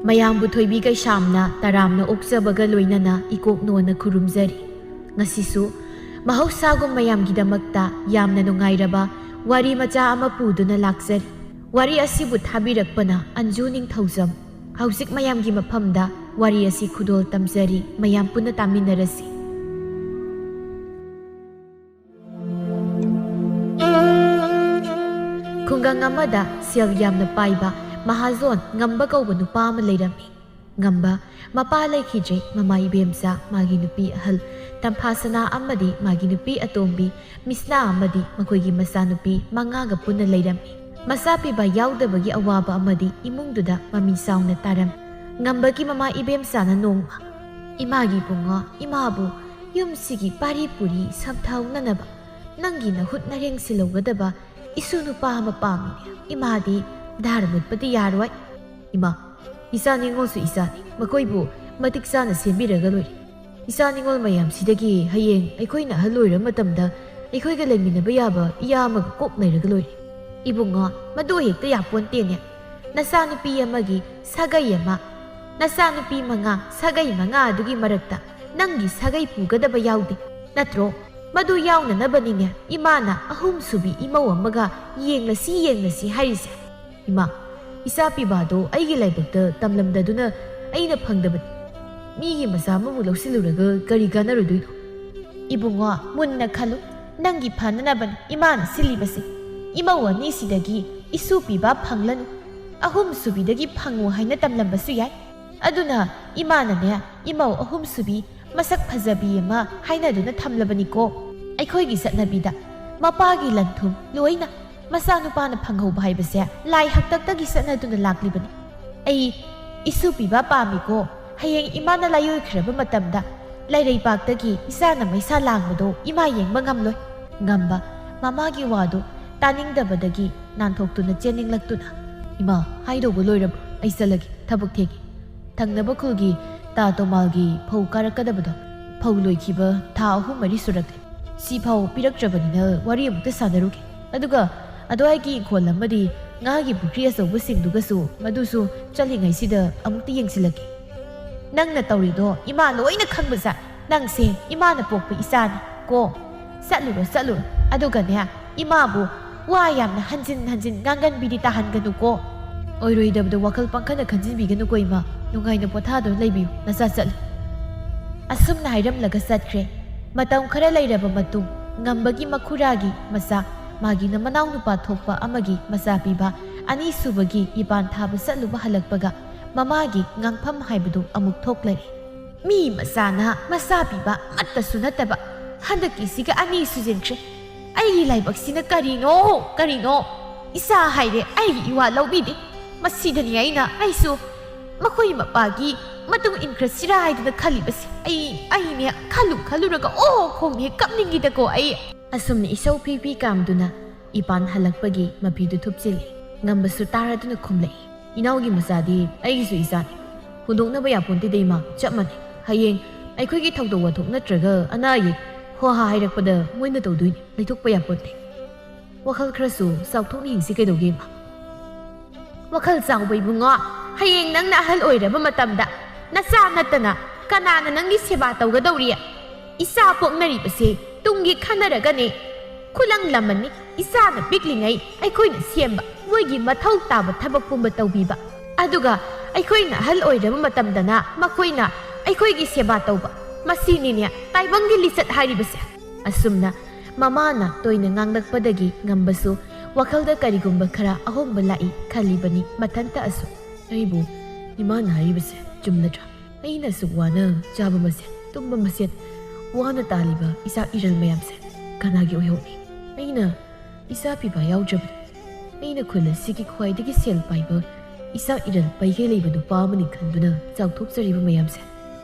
ꯃꯌꯥꯝꯕꯨ ꯊꯣꯏꯕꯤ ꯀꯩꯁꯥꯝꯅ ꯇꯔꯥꯝꯅ ꯑꯣꯛꯆꯕꯒ ꯂꯣꯏꯅꯅ ꯏꯀꯣꯛꯅꯣꯅ ꯈꯨꯔꯨꯝꯖꯔꯤ꯫ ꯉꯁꯤꯁꯨ ꯃꯍꯧꯁꯥꯒꯨꯝ ꯃꯌꯥꯝꯒꯤꯗꯃꯛꯇ ꯌꯥꯝꯅ ꯅꯨꯡꯉꯥꯏꯔꯕ ꯋꯥꯔꯤ ꯃꯆꯥ ꯑꯃ ꯄꯨꯗꯨꯅ ꯂꯥꯛꯆꯔꯤ꯫ ꯋꯥꯔꯤ ꯑꯁꯤꯕꯨ ꯊꯥꯕꯤꯔꯛꯄꯅ ꯑꯟꯖꯨ ꯅꯤꯡꯊꯧꯖꯝ꯫ ꯍꯧꯖꯤꯛ ꯃꯌꯥꯝꯒꯤ ꯃꯐꯝꯗ ꯋꯥꯔꯤ ꯑꯁꯤ ꯈꯨꯗꯣꯜ ꯇꯝꯖꯔꯤ, ꯃꯌꯥꯝ ꯄꯨꯟꯅ ꯇꯥꯃꯤꯟꯅꯔꯁꯤ꯫ ꯈꯨꯡꯒꯪ ꯑꯃꯗ ꯁꯦꯜ ꯌꯥꯝꯅ ꯄꯥꯏꯕ ꯃꯍꯥꯖꯣꯟ ꯉꯝꯕ ꯀꯧꯕ ꯅꯨꯄꯥ ꯑꯃ ꯂꯩꯔꯝꯃꯤ꯫ ꯉꯝꯕ ꯃꯄꯥ ꯂꯩꯈꯤꯗ꯭ꯔꯦ, ꯃꯃꯥ ꯏꯕꯦꯝꯆꯥ, ꯃꯥꯒꯤ ꯅꯨꯄꯤ ꯑꯍꯜ ꯇꯝꯐꯥꯁꯅꯥ ꯑꯃꯗꯤ ꯃꯥꯒꯤ ꯅꯨꯄꯤ ꯑꯇꯣꯝꯕꯤ ꯃꯤꯁꯅꯥ ꯑꯃꯗꯤ ꯃꯈꯣꯏꯒꯤ ꯃꯆꯥꯅꯨꯄꯤ 5ꯒ ꯄꯨꯟꯅ ꯂꯩꯔꯝꯃꯤ꯫ ꯃꯆꯥ ꯄꯤꯕ ꯌꯥꯎꯗꯕꯒꯤ ꯑꯋꯥꯕ ꯑꯃꯗꯤ ꯏꯃꯨꯡꯗꯨꯗ ꯃꯃꯤ ꯆꯥꯎꯅ ꯇꯥꯔꯝꯃꯤ꯫ ꯉꯝꯕꯒꯤ ꯃꯃꯥ ꯏꯕꯦꯝꯆꯥꯅ ꯅꯣꯡꯃ, "ꯏꯃꯥꯒꯤ ꯏꯕꯨꯡꯉꯣ, ꯏꯃꯥꯕꯨ ꯌꯨꯝꯁꯤꯒꯤ ꯄꯥꯔꯤ ꯄꯨꯔꯤ ꯁꯝꯊꯧꯅꯅꯕ ꯅꯪꯒꯤ ꯅꯍꯨꯠ ꯅꯔꯦꯡ ꯁꯤꯜꯍꯧꯒꯗꯕ ꯏꯁꯨ ꯅꯨꯄꯥ ꯑꯃ ꯄꯥꯝꯃꯤꯅꯦ꯫ ꯏꯃꯥꯗꯤ ꯙꯥꯔ ꯃꯨꯠꯄꯗꯤ ꯌꯥꯔꯣꯏ꯫ ꯏꯃꯥ, ꯏꯆꯥ ꯅꯤꯉꯣꯜꯁꯨ ꯏꯆꯥꯅꯤ, ꯃꯈꯣꯏꯕꯨ ꯃꯇꯤꯛ ꯆꯥꯅ ꯁꯦꯝꯕꯤꯔꯒ ꯂꯣꯏꯔꯦ꯫ ꯏꯆꯥ ꯅꯤꯉꯣꯜ ꯃꯌꯥꯝꯁꯤꯗꯒꯤ ꯍꯌꯦꯡ ꯑꯩꯈꯣꯏꯅ ꯑꯍꯜ ꯑꯣꯏꯔ ꯃꯇꯝꯗ ꯑꯩꯈꯣꯏꯒ ꯂꯩꯃꯤꯟꯅꯕ ꯌꯥꯕ ꯏꯌꯥ ꯑꯃꯒ ꯀꯣꯛ ꯂꯩꯔꯒ ꯂꯣꯏꯔꯦ꯫ ꯏꯕꯨꯡꯉꯣ, ꯃꯗꯨ ꯍꯦꯛꯇ ꯌꯥꯄꯣꯟꯇꯦꯅꯦ꯫ ꯅꯆꯥꯅꯨꯄꯤ ꯑꯃꯒꯤ ꯁꯥꯒꯩ ꯑꯃ, ꯅꯆꯥꯅꯨꯄꯤ 5, ꯁꯥꯒꯩ 5 ꯑꯗꯨꯒꯤ ꯃꯔꯛꯇ ꯅꯪꯒꯤ ꯁꯥꯒꯩ ꯄꯨꯒꯗꯕ ꯌꯥꯎꯗꯦ ꯅꯠꯇ꯭ꯔꯣ? ꯃꯗꯨ ꯌꯥꯎꯅꯅꯕꯅꯤꯅꯦ ꯏꯃꯥꯅ 3ꯁꯨꯕꯤ ꯏꯃꯧ ꯑꯃꯒ ꯌꯦꯡꯂꯁꯤ ꯍꯥꯏꯔꯤꯁꯦ꯫ ꯏꯃꯥ, ꯏꯆꯥ ꯄꯤꯕꯥꯗꯣ ꯑꯩꯒꯤ ꯂꯥꯏꯕꯛꯇ ꯇꯝꯂꯝꯗꯗꯨꯅ ꯑꯩꯅ ꯐꯪꯗꯕꯅꯤ꯫ ꯃꯤꯒꯤ ꯃꯆꯥ ꯑꯃꯕꯨ ꯂꯧꯁꯤꯜꯂꯨꯔꯒ ꯀꯔꯤ ꯀꯥꯟꯅꯔꯣꯏꯗꯣꯏꯅꯣ? ꯏꯕꯨꯡꯉꯣ, ꯃꯨꯟꯅ ꯈꯜꯂꯨ, ꯅꯪꯒꯤ ꯐꯅꯅꯕꯅꯤ ꯏꯃꯥꯅ ꯁꯤꯜꯂꯤꯕꯁꯦ꯫ ꯏꯃꯧ 2ꯁꯤꯗꯒꯤ ꯏꯁꯨ ꯄꯤꯕ ꯐꯪꯂꯅꯨ, 3ꯁꯨꯕꯤꯗꯒꯤ ꯐꯪꯉꯨ ꯍꯥꯏꯅ ꯇꯝꯂꯝꯕꯁꯨ ꯌꯥꯏ꯫ ꯑꯗꯨꯅ ꯏꯃꯥꯅꯅꯦ ꯏꯃꯧ 3ꯁꯨꯕꯤ ꯃꯁꯛ ꯐꯖꯕꯤ ꯑꯃ ꯍꯥꯏꯅꯗꯨꯅ ꯊꯝꯂꯕꯅꯤꯀꯣ꯫ ꯑꯩꯈꯣꯏꯒꯤ ꯆꯠꯅꯕꯤꯗ ꯃꯄꯥꯒꯤ ꯂꯟꯊꯨꯝ ꯂꯣꯏꯅ ꯃꯆꯥꯅꯨꯄꯥꯅ ꯐꯪꯍꯧꯕ ꯍꯥꯏꯕꯁꯦ ꯂꯥꯏ ꯍꯥꯛꯇꯛꯇꯒꯤ ꯆꯠꯅꯗꯨꯅ ꯂꯥꯛꯂꯤꯕꯅꯤ꯫ ꯑꯩ ꯏꯁꯨ ꯄꯤꯕ ꯄꯥꯝꯃꯤꯀꯣ꯫ ꯍꯌꯦꯡ ꯏꯃꯥꯅ ꯂꯥꯏꯑꯣꯏꯈ꯭ꯔꯕ ꯃꯇꯝꯗ ꯂꯩꯔꯩꯕꯥꯛꯇꯒꯤ ꯏꯆꯥꯅ ꯃꯩꯁꯥ ꯂꯥꯡꯕꯗꯣ ꯏꯃꯥ ꯌꯦꯡꯕ ꯉꯝꯂꯣꯏ꯫ ꯉꯝꯕ ꯃꯃꯥꯒꯤ ꯋꯥꯗꯨ ꯇꯥꯅꯤꯡꯗꯕꯗꯒꯤ ꯅꯥꯟꯊꯣꯛꯇꯨꯅ ꯆꯦꯟꯅꯤꯡꯂꯛꯇꯨꯅ, "ꯏꯃꯥ, ꯍꯥꯏꯗꯧꯕ ꯂꯣꯏꯔꯕ꯭ꯔꯣ? ꯑꯩ ꯆꯠꯂꯒꯦ, ꯊꯕꯛ ꯊꯦꯡꯉꯤ꯫ ꯊꯪꯅꯕ ꯈꯨꯜꯒꯤ ꯇꯥ ꯇꯣꯃꯥꯜꯒꯤ ꯐꯧ ꯀꯥꯔꯛꯀꯗꯕꯗꯣ ꯐꯧ ꯂꯣꯏꯈꯤꯕ ꯊꯥ 3-4 ꯁꯨꯔꯛꯂꯦ꯫ ꯁꯤꯐꯥꯎ ꯄꯤꯔꯛꯇ꯭ꯔꯕꯅꯤꯅ ꯋꯥꯔꯤ ꯑꯃꯨꯛꯇ ꯁꯥꯟꯅꯔꯨꯒꯦ꯫ ꯑꯗꯨꯒ ꯑꯗ꯭ꯋꯥꯏꯒꯤ ꯏꯪꯈꯣꯜ ꯑꯃꯗꯤ ꯉꯥꯒꯤ ꯄꯨꯈ꯭ꯔꯤ ꯑꯆꯧꯕꯁꯤꯡꯗꯨꯒꯁꯨ ꯃꯗꯨꯁꯨ ꯆꯠꯂꯤꯉꯩꯁꯤꯗ ꯑꯃꯨꯛꯇ ꯌꯦꯡꯁꯤꯜꯂꯛꯀꯦ꯫ ꯅꯪꯅ ꯇꯧꯔꯤꯗꯣ ꯏꯃꯥ ꯂꯣꯏꯅ ꯈꯪꯕꯖꯥꯠ꯫ ꯅꯪꯁꯦ ꯏꯃꯥꯅ ꯄꯣꯛꯄ ꯏꯆꯥꯅꯤ ꯀꯣ꯫ ꯆꯠꯂꯨꯔꯣ, ꯑꯗꯨꯒꯅꯦ ꯏꯃꯥꯕꯨ ꯋꯥ ꯌꯥꯝꯅ ꯍꯟꯖꯤꯟ ꯍꯟꯖꯤꯟ ꯉꯥꯡꯒꯟꯕꯤꯗꯤ ꯇꯥꯍꯟꯒꯅꯨꯀꯣ꯫ ꯑꯣꯏꯔꯣꯏꯗꯕꯗ ꯋꯥꯈꯜ ꯄꯪꯈꯟꯗ ꯈꯟꯖꯤꯟꯕꯤꯒꯅꯨꯀꯣ ꯏꯃꯥ꯫ ꯅꯨꯡꯉꯥꯏꯅ ꯄꯣꯊꯥꯗꯨꯅ ꯂꯩꯕꯤꯌꯨ, ꯅꯆꯥ ꯆꯠꯂꯤ꯫ ꯑꯁꯨꯝꯅ ꯍꯥꯏꯔꯝꯂꯒ ꯆꯠꯈ꯭ꯔꯦ꯫ ꯃꯇꯝ ꯈꯔ ꯂꯩꯔꯕ ꯃꯇꯨꯡ ꯉꯝꯕꯒꯤ ꯃꯈꯨꯔꯥꯒꯤ ꯃꯆꯥ, ꯃꯥꯒꯤꯅ ꯃꯅꯥꯎ ꯅꯨꯄꯥ ꯊꯣꯛꯄ ꯑꯃꯒꯤ ꯃꯆꯥ ꯄꯤꯕ 2ꯁꯨꯕꯒꯤ ꯏꯄꯥꯟ ꯊꯥꯕ ꯆꯠꯂꯨꯕ ꯍꯜꯂꯛꯄꯒ ꯃꯃꯥꯒꯤ ꯉꯥꯡꯐꯝ ꯍꯥꯏꯕꯗꯨ ꯑꯃꯨꯛ ꯊꯣꯛꯂꯔꯦ꯫ "ꯃꯤ ꯃꯆꯥꯅ ꯃꯆꯥ ꯄꯤꯕ ꯑꯃꯠꯇꯁꯨ ꯅꯠꯇꯕ ꯍꯟꯗꯛꯀꯤꯁꯤꯒ 2 ꯁꯨꯖꯤꯟꯈ꯭ꯔꯦ꯫ ꯑꯩꯒꯤ ꯂꯥꯏꯕꯛꯁꯤꯅ ꯀꯔꯤꯅꯣ? ꯏꯆꯥ ꯍꯥꯏꯔꯦ ꯑꯩꯒꯤ ꯏꯋꯥ ꯂꯧꯕꯤꯗꯦ꯫ ꯃꯁꯤꯗꯅꯤ ꯑꯩꯁꯨ ꯃꯈꯣꯏ ꯃꯄꯥꯒꯤ ꯃꯇꯨꯡ ꯏꯟꯈ꯭ꯔꯁꯤꯔꯥ ꯍꯥꯏꯗꯨꯅ ꯈꯜꯂꯤꯕꯁꯦ꯫ ꯑꯩꯅꯦ ꯈꯜꯂꯨꯔꯒ ꯈꯣꯡꯅꯦ ꯀꯞꯅꯤꯡꯉꯤꯗꯀꯣ ꯑꯩ." ꯑꯁꯨꯝꯅ ꯏꯁꯧ ꯄꯤ ꯀꯥꯝꯗꯨꯅ ꯏꯄꯥꯟ ꯍꯜꯂꯛꯄꯒꯤ ꯃꯐꯤꯗꯨ ꯊꯨꯞꯆꯤꯜꯂꯤ꯫ ꯉꯝꯕꯁꯨ ꯇꯥꯔꯗꯨꯅ ꯈꯨꯝꯂꯛꯏ, "ꯏꯅꯥꯎꯒꯤ ꯃꯆꯥꯗꯤ ꯑꯩꯒꯤꯁꯨ ꯏꯆꯥꯅꯤ꯫ ꯍꯨꯟꯗꯣꯛꯅꯕ ꯌꯥꯄꯣꯟꯇꯦꯗ ꯏꯃꯥ, ꯆꯞ ꯃꯥꯟꯅꯩ꯫ ꯍꯌꯦꯡ ꯑꯩꯈꯣꯏꯒꯤ ꯊꯧꯗꯣꯛ ꯋꯥꯊꯣꯛ ꯅꯠꯇ꯭ꯔꯒ ꯑꯅꯥ ꯑꯌꯦꯛ ꯍꯣꯍꯥ ꯍꯥꯏꯔꯛꯄꯗ ꯃꯣꯏꯅ ꯇꯧꯗꯣꯏꯅꯤ, ꯂꯩꯊꯣꯛꯄ ꯌꯥꯄꯣꯟꯇꯦ꯫ ꯋꯥꯈꯜ ꯈꯔꯁꯨ ꯆꯥꯎꯊꯣꯛꯅ ꯌꯦꯡꯁꯤ ꯀꯩꯗꯧꯒꯦ ꯏꯃꯥ?" "ꯋꯥꯈꯜ ꯆꯥꯎꯕ ꯏꯕꯨꯡꯉꯣ, ꯍꯌꯦꯡ ꯅꯪꯅ ꯑꯍꯜ ꯑꯣꯏꯔꯕ ꯃꯇꯝꯗ ꯅꯆꯥ ꯅꯠꯇꯅ ꯀꯅꯥꯅ ꯅꯪꯒꯤ ꯁꯦꯕꯥ ꯇꯧꯒꯗꯧꯔꯤ? ꯏꯆꯥ ꯄꯣꯛꯅꯔꯤꯕꯁꯦ ꯇꯨꯡꯒꯤ ꯈꯟꯅꯔꯒꯅꯦ꯫ ꯈꯨꯂꯪ ꯂꯃꯟꯅꯤ ꯏꯆꯥꯅ ꯄꯤꯛꯂꯤꯉꯩ ꯑꯩꯈꯣꯏꯅ ꯁꯦꯝꯕ, ꯃꯣꯏꯒꯤ ꯃꯊꯧ ꯇꯥꯕ ꯊꯕꯛ ꯄꯨꯝꯕ ꯇꯧꯕꯤꯕ꯫ ꯑꯗꯨꯒ ꯑꯩꯈꯣꯏꯅ ꯑꯍꯜ ꯑꯣꯏꯔꯕ ꯃꯇꯝꯗꯅ ꯃꯈꯣꯏꯅ ꯑꯩꯈꯣꯏꯒꯤ ꯁꯦꯕꯥ ꯇꯧꯕ꯫ ꯃꯁꯤꯅꯤꯅꯦ ꯇꯥꯏꯕꯪꯒꯤ ꯂꯤꯆꯠ ꯍꯥꯏꯔꯤꯕꯁꯦ." ꯑꯁꯨꯝꯅ ꯃꯃꯥꯅ ꯇꯣꯏꯅ ꯉꯥꯡꯂꯛꯄꯗꯒꯤ ꯉꯝꯕꯁꯨ ꯋꯥꯈꯜꯗ ꯀꯔꯤꯒꯨꯝꯕ ꯈꯔ ꯑꯍꯣꯡꯕ ꯂꯥꯛꯏ ꯈꯜꯂꯤꯕꯅꯤ ꯃꯊꯟꯇ ꯑꯁꯨꯝ꯫ "ꯑꯩꯕꯨ ꯏꯃꯥꯅ ꯍꯥꯏꯔꯤꯕꯁꯦ ꯆꯨꯝꯅꯗ꯭ꯔꯥ? ꯑꯩꯅ ꯑꯁꯨꯛ ꯋꯥꯅ ꯆꯥꯕ ꯃꯁꯦꯟ, ꯇꯨꯝꯕ ꯃꯁꯦꯟ ꯋꯥꯅ ꯇꯥꯜꯂꯤꯕ ꯏꯆꯥ ꯏꯔꯜ ꯃꯌꯥꯝꯁꯦ ꯀꯅꯥꯒꯤ ꯑꯣꯏꯍꯧꯅꯤ? ꯑꯩꯅ ꯏꯆꯥ ꯄꯤꯕ ꯌꯥꯎꯗ꯭ꯔꯕꯗ ꯑꯩꯅ ꯈꯨꯜ ꯑꯁꯤꯒꯤ ꯈ꯭ꯋꯥꯏꯗꯒꯤ ꯁꯦꯜ ꯄꯥꯏꯕ ꯏꯆꯥꯏꯔꯜ ꯄꯩꯒꯩ ꯂꯩꯕ ꯅꯨꯄꯥ ꯑꯃꯅꯤ ꯈꯟꯗꯨꯅ ꯆꯥꯎꯊꯣꯛꯆꯔꯤꯕ ꯃꯌꯥꯝꯁꯦ